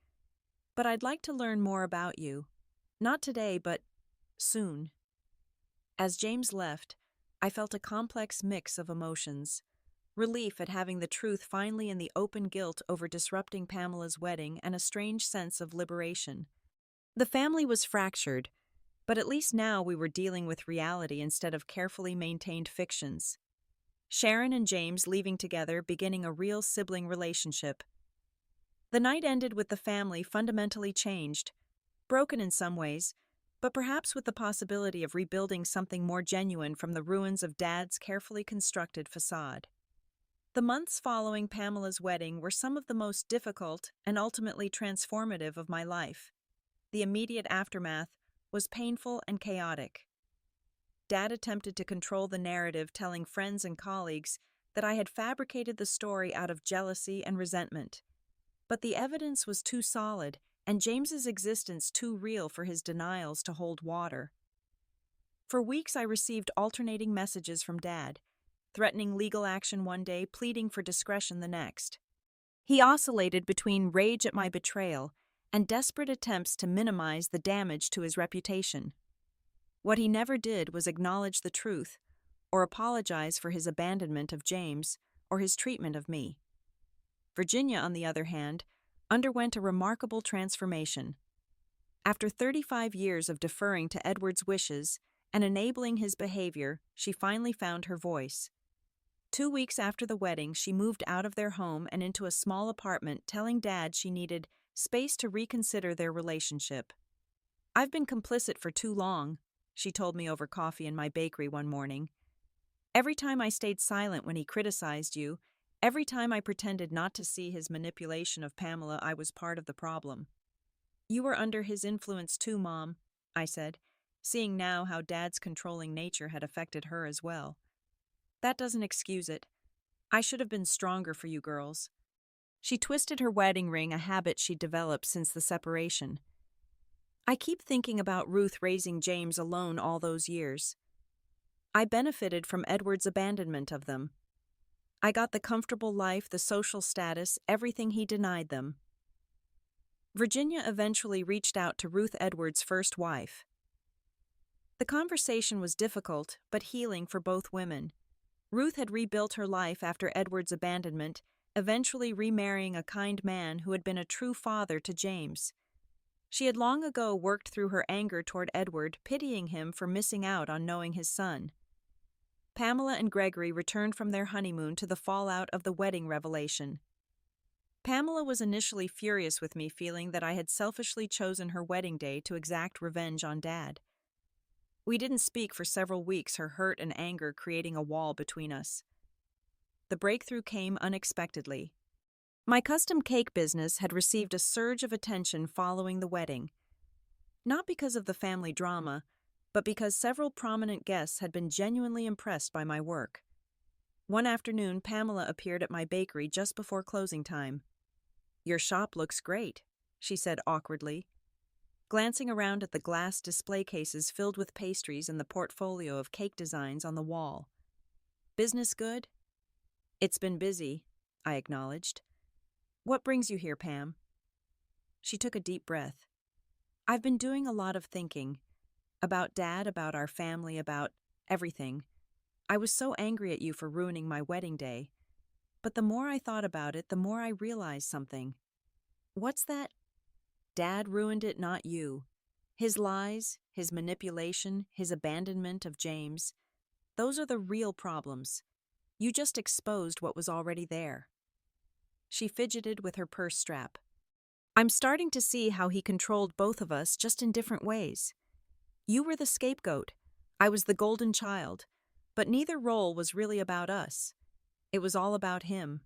S1: "But I'd like to learn more about you. Not today, but soon." As James left, I felt a complex mix of emotions. Relief at having the truth finally in the open, guilt over disrupting Pamela's wedding, and a strange sense of liberation. The family was fractured, but at least now we were dealing with reality instead of carefully maintained fictions. Sharon and James leaving together, beginning a real sibling relationship. The night ended with the family fundamentally changed, broken in some ways, but perhaps with the possibility of rebuilding something more genuine from the ruins of Dad's carefully constructed facade. The months following Pamela's wedding were some of the most difficult and ultimately transformative of my life. The immediate aftermath was painful and chaotic. Dad attempted to control the narrative, telling friends and colleagues that I had fabricated the story out of jealousy and resentment. But the evidence was too solid, and James's existence too real for his denials to hold water. For weeks I received alternating messages from Dad, threatening legal action one day, pleading for discretion the next. He oscillated between rage at my betrayal and desperate attempts to minimize the damage to his reputation. What he never did was acknowledge the truth, or apologize for his abandonment of James or his treatment of me. Virginia, on the other hand, underwent a remarkable transformation. After 35 years of deferring to Edward's wishes and enabling his behavior, she finally found her voice. 2 weeks after the wedding, she moved out of their home and into a small apartment, telling Dad she needed space to reconsider their relationship. "I've been complicit for too long," she told me over coffee in my bakery one morning. "Every time I stayed silent when he criticized you, every time I pretended not to see his manipulation of Pamela, I was part of the problem." "You were under his influence too, Mom," I said, seeing now how Dad's controlling nature had affected her as well. "That doesn't excuse it. I should have been stronger for you girls." She twisted her wedding ring, a habit she'd developed since the separation. "I keep thinking about Ruth raising James alone all those years. I benefited from Edward's abandonment of them. I got the comfortable life, the social status, everything he denied them." Virginia eventually reached out to Ruth, Edward's first wife. The conversation was difficult but healing for both women. Ruth had rebuilt her life after Edward's abandonment, eventually remarrying a kind man who had been a true father to James. She had long ago worked through her anger toward Edward, pitying him for missing out on knowing his son. Pamela and Gregory returned from their honeymoon to the fallout of the wedding revelation. Pamela was initially furious with me, feeling that I had selfishly chosen her wedding day to exact revenge on Dad. We didn't speak for several weeks, her hurt and anger creating a wall between us. The breakthrough came unexpectedly. My custom cake business had received a surge of attention following the wedding. Not because of the family drama, but because several prominent guests had been genuinely impressed by my work. One afternoon, Pamela appeared at my bakery just before closing time. "Your shop looks great," she said awkwardly, glancing around at the glass display cases filled with pastries and the portfolio of cake designs on the wall. "Business good?" "It's been busy," I acknowledged. "What brings you here, Pam?" She took a deep breath. "I've been doing a lot of thinking. About Dad, about our family, about everything. I was so angry at you for ruining my wedding day. But the more I thought about it, the more I realized something." "What's that?" "Dad ruined it, not you. His lies, his manipulation, his abandonment of James. Those are the real problems. You just exposed what was already there." She fidgeted with her purse strap. "I'm starting to see how he controlled both of us, just in different ways. You were the scapegoat. I was the golden child. But neither role was really about us. It was all about him."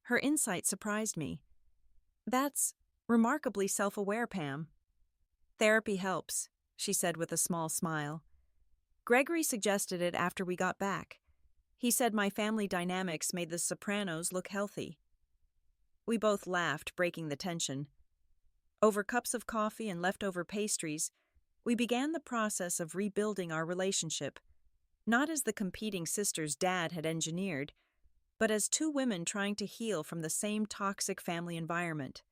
S1: Her insight surprised me. "That's remarkably self-aware, Pam." "Therapy helps," she said with a small smile. "Gregory suggested it after we got back. He said my family dynamics made the Sopranos look healthy." We both laughed, breaking the tension. Over cups of coffee and leftover pastries, we began the process of rebuilding our relationship, not as the competing sisters Dad had engineered, but as two women trying to heal from the same toxic family environment.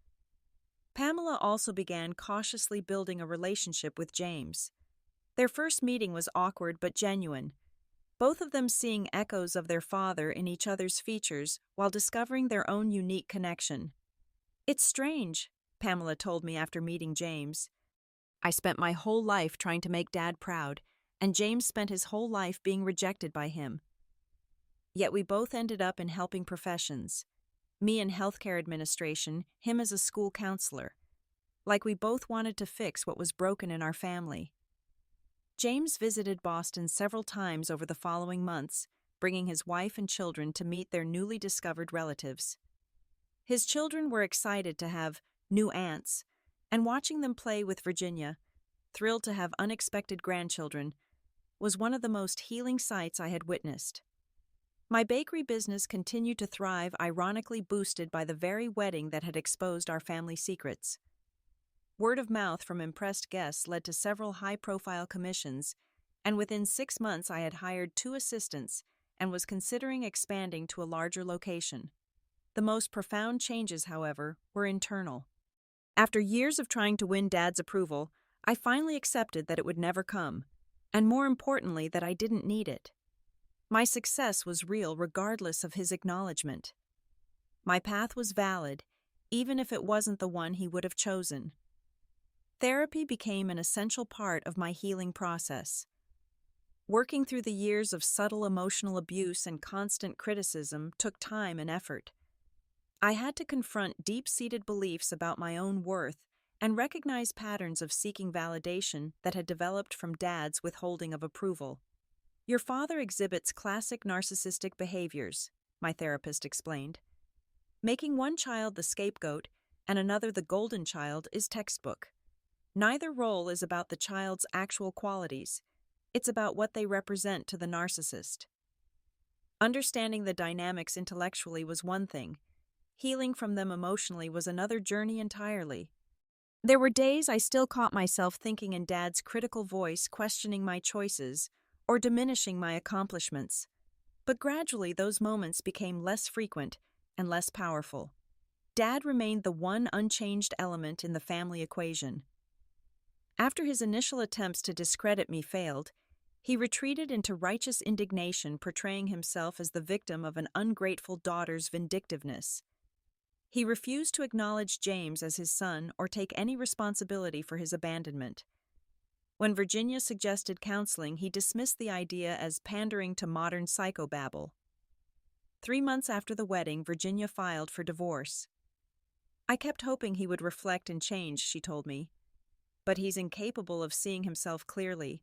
S1: Pamela also began cautiously building a relationship with James. Their first meeting was awkward but genuine, both of them seeing echoes of their father in each other's features while discovering their own unique connection. "It's strange," Pamela told me after meeting James. "I spent my whole life trying to make Dad proud, and James spent his whole life being rejected by him. Yet we both ended up in helping professions. Me in healthcare administration, him as a school counselor. Like we both wanted to fix what was broken in our family." James visited Boston several times over the following months, bringing his wife and children to meet their newly discovered relatives. His children were excited to have new aunts, and watching them play with Virginia, thrilled to have unexpected grandchildren, was one of the most healing sights I had witnessed. My bakery business continued to thrive, ironically boosted by the very wedding that had exposed our family secrets. Word of mouth from impressed guests led to several high-profile commissions, and within 6 months I had hired 2 assistants and was considering expanding to a larger location. The most profound changes, however, were internal. After years of trying to win Dad's approval, I finally accepted that it would never come, and more importantly, that I didn't need it. My success was real regardless of his acknowledgement. My path was valid, even if it wasn't the one he would have chosen. Therapy became an essential part of my healing process. Working through the years of subtle emotional abuse and constant criticism took time and effort. I had to confront deep-seated beliefs about my own worth and recognize patterns of seeking validation that had developed from Dad's withholding of approval. "Your father exhibits classic narcissistic behaviors," my therapist explained. "Making one child the scapegoat and another the golden child is textbook. Neither role is about the child's actual qualities. It's about what they represent to the narcissist." Understanding the dynamics intellectually was one thing. Healing from them emotionally was another journey entirely. There were days I still caught myself thinking in Dad's critical voice, questioning my choices, or diminishing my accomplishments. But gradually those moments became less frequent and less powerful. Dad remained the one unchanged element in the family equation. After his initial attempts to discredit me failed, He retreated into righteous indignation, portraying himself as the victim of an ungrateful daughter's vindictiveness. He refused to acknowledge James as his son or take any responsibility for his abandonment. When Virginia suggested counseling, he dismissed the idea as pandering to modern psychobabble. 3 months after the wedding, Virginia filed for divorce. I kept hoping he would reflect and change, she told me. But he's incapable of seeing himself clearly.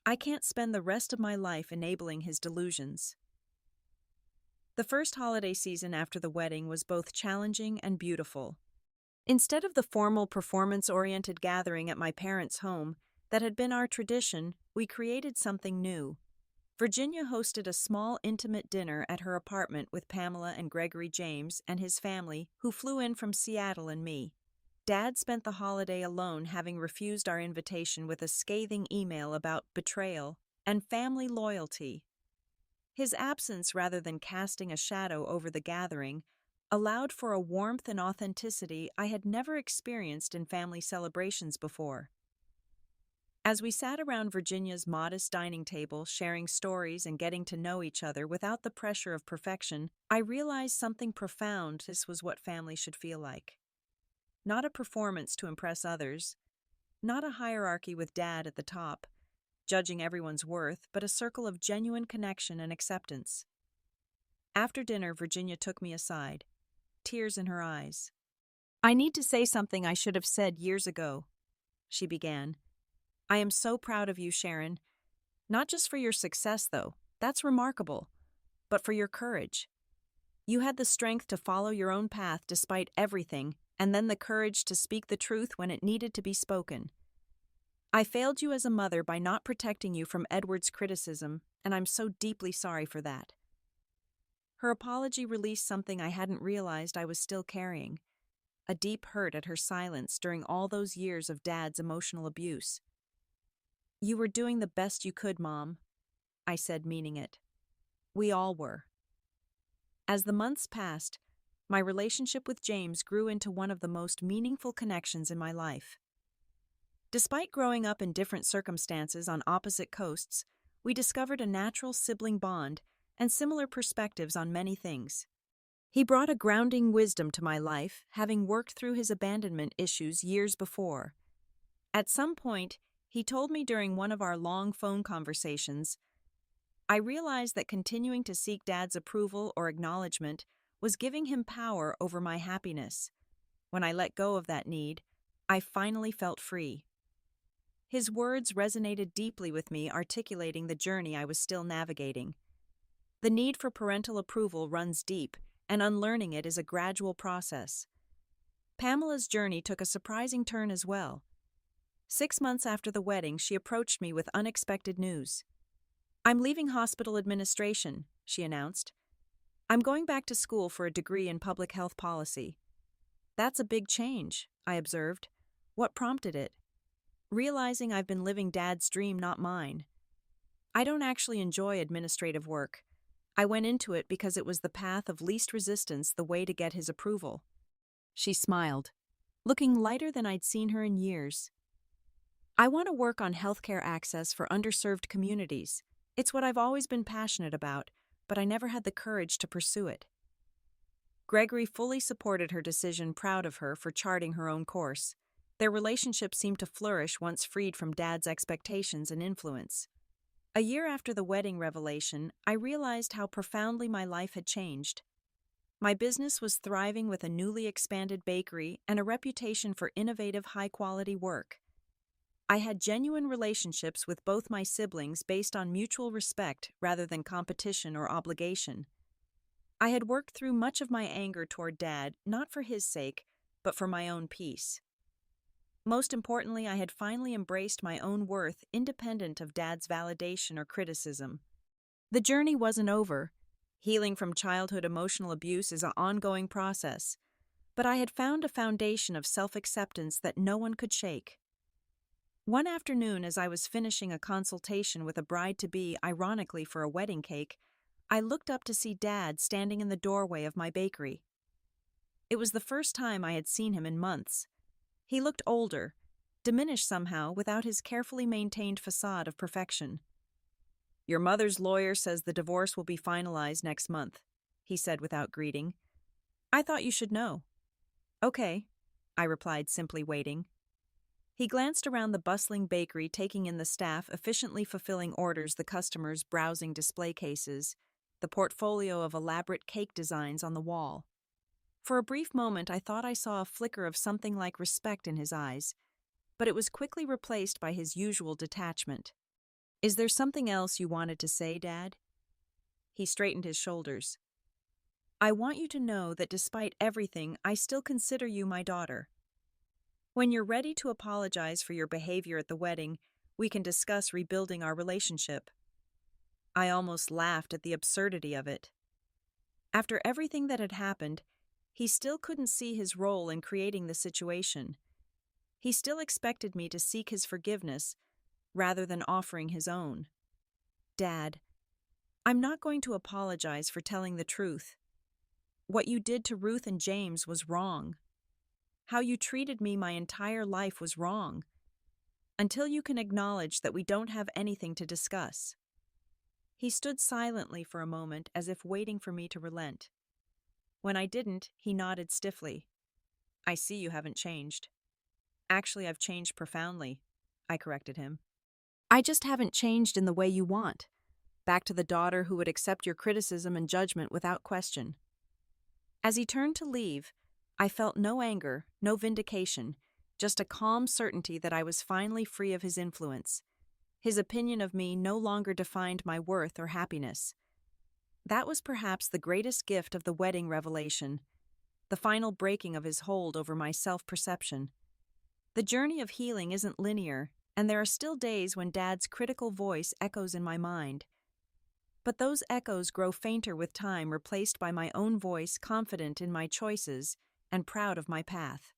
S1: I can't spend the rest of my life enabling his delusions. The first holiday season after the wedding was both challenging and beautiful. Instead of the formal performance-oriented gathering at my parents' home that had been our tradition, we created something new. Virginia hosted a small, intimate dinner at her apartment with Pamela and Gregory James and his family, who flew in from Seattle, and me. Dad spent the holiday alone, having refused our invitation with a scathing email about betrayal and family loyalty. His absence, rather than casting a shadow over the gathering, allowed for a warmth and authenticity I had never experienced in family celebrations before. As we sat around Virginia's modest dining table, sharing stories and getting to know each other without the pressure of perfection, I realized something profound. This was what family should feel like. Not a performance to impress others, not a hierarchy with Dad at the top, judging everyone's worth, but a circle of genuine connection and acceptance. After dinner, Virginia took me aside, tears in her eyes. "I need to say something I should have said years ago," she began. "I am so proud of you, Sharon. Not just for your success, though, that's remarkable, but for your courage. You had the strength to follow your own path despite everything, and then the courage to speak the truth when it needed to be spoken. I failed you as a mother by not protecting you from Edward's criticism, and I'm so deeply sorry for that." Her apology released something I hadn't realized I was still carrying, a deep hurt at her silence during all those years of Dad's emotional abuse. "You were doing the best you could, Mom," I said, meaning it. We all were. As the months passed, my relationship with James grew into one of the most meaningful connections in my life. Despite growing up in different circumstances on opposite coasts, we discovered a natural sibling bond and similar perspectives on many things. He brought a grounding wisdom to my life, having worked through his abandonment issues years before. At some point, he told me during one of our long phone conversations, "I realized that continuing to seek Dad's approval or acknowledgement was giving him power over my happiness. When I let go of that need, I finally felt free." His words resonated deeply with me, articulating the journey I was still navigating. The need for parental approval runs deep, and unlearning it is a gradual process. Pamela's journey took a surprising turn as well. 6 months after the wedding, she approached me with unexpected news. "I'm leaving hospital administration," she announced. "I'm going back to school for a degree in public health policy." "That's a big change," I observed. "What prompted it?" "Realizing I've been living Dad's dream, not mine. I don't actually enjoy administrative work. I went into it because it was the path of least resistance, the way to get his approval." She smiled, looking lighter than I'd seen her in years. "I want to work on healthcare access for underserved communities. It's what I've always been passionate about, but I never had the courage to pursue it." Gregory fully supported her decision, proud of her for charting her own course. Their relationship seemed to flourish once freed from Dad's expectations and influence. A year after the wedding revelation, I realized how profoundly my life had changed. My business was thriving with a newly expanded bakery and a reputation for innovative, high-quality work. I had genuine relationships with both my siblings based on mutual respect rather than competition or obligation. I had worked through much of my anger toward Dad, not for his sake, but for my own peace. Most importantly, I had finally embraced my own worth, independent of Dad's validation or criticism. The journey wasn't over. Healing from childhood emotional abuse is an ongoing process, but I had found a foundation of self-acceptance that no one could shake. One afternoon, as I was finishing a consultation with a bride-to-be, ironically for a wedding cake, I looked up to see Dad standing in the doorway of my bakery. It was the first time I had seen him in months. He looked older, diminished somehow, without his carefully maintained facade of perfection. Your mother's lawyer says the divorce will be finalized next month, he said without greeting. I thought you should know. Okay, I replied, simply waiting. He glanced around the bustling bakery, taking in the staff efficiently fulfilling orders, the customers browsing display cases, the portfolio of elaborate cake designs on the wall. For a brief moment, I thought I saw a flicker of something like respect in his eyes, but it was quickly replaced by his usual detachment. Is there something else you wanted to say, Dad? He straightened his shoulders. I want you to know that despite everything, I still consider you my daughter. When you're ready to apologize for your behavior at the wedding, we can discuss rebuilding our relationship. I almost laughed at the absurdity of it. After everything that had happened, he still couldn't see his role in creating the situation. He still expected me to seek his forgiveness rather than offering his own. Dad, I'm not going to apologize for telling the truth. What you did to Ruth and James was wrong. How you treated me my entire life was wrong. Until you can acknowledge that we don't have anything to discuss. He stood silently for a moment as if waiting for me to relent. When I didn't, he nodded stiffly. I see you haven't changed. Actually, I've changed profoundly, I corrected him. I just haven't changed in the way you want. Back to the daughter who would accept your criticism and judgment without question. As he turned to leave, I felt no anger, no vindication, just a calm certainty that I was finally free of his influence. His opinion of me no longer defined my worth or happiness. That was perhaps the greatest gift of the wedding revelation, the final breaking of his hold over my self-perception. The journey of healing isn't linear, and there are still days when Dad's critical voice echoes in my mind. But those echoes grow fainter with time, replaced by my own voice, confident in my choices and proud of my path.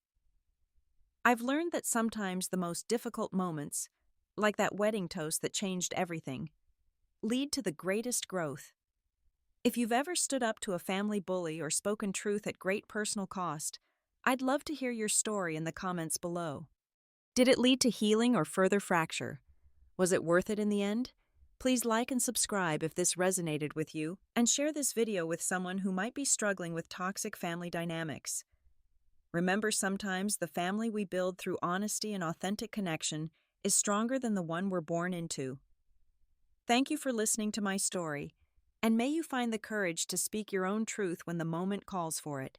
S1: I've learned that sometimes the most difficult moments, like that wedding toast that changed everything, lead to the greatest growth. If you've ever stood up to a family bully or spoken truth at great personal cost, I'd love to hear your story in the comments below. Did it lead to healing or further fracture? Was it worth it in the end? Please like and subscribe if this resonated with you, and share this video with someone who might be struggling with toxic family dynamics. Remember, sometimes the family we build through honesty and authentic connection is stronger than the one we're born into. Thank you for listening to my story, and may you find the courage to speak your own truth when the moment calls for it.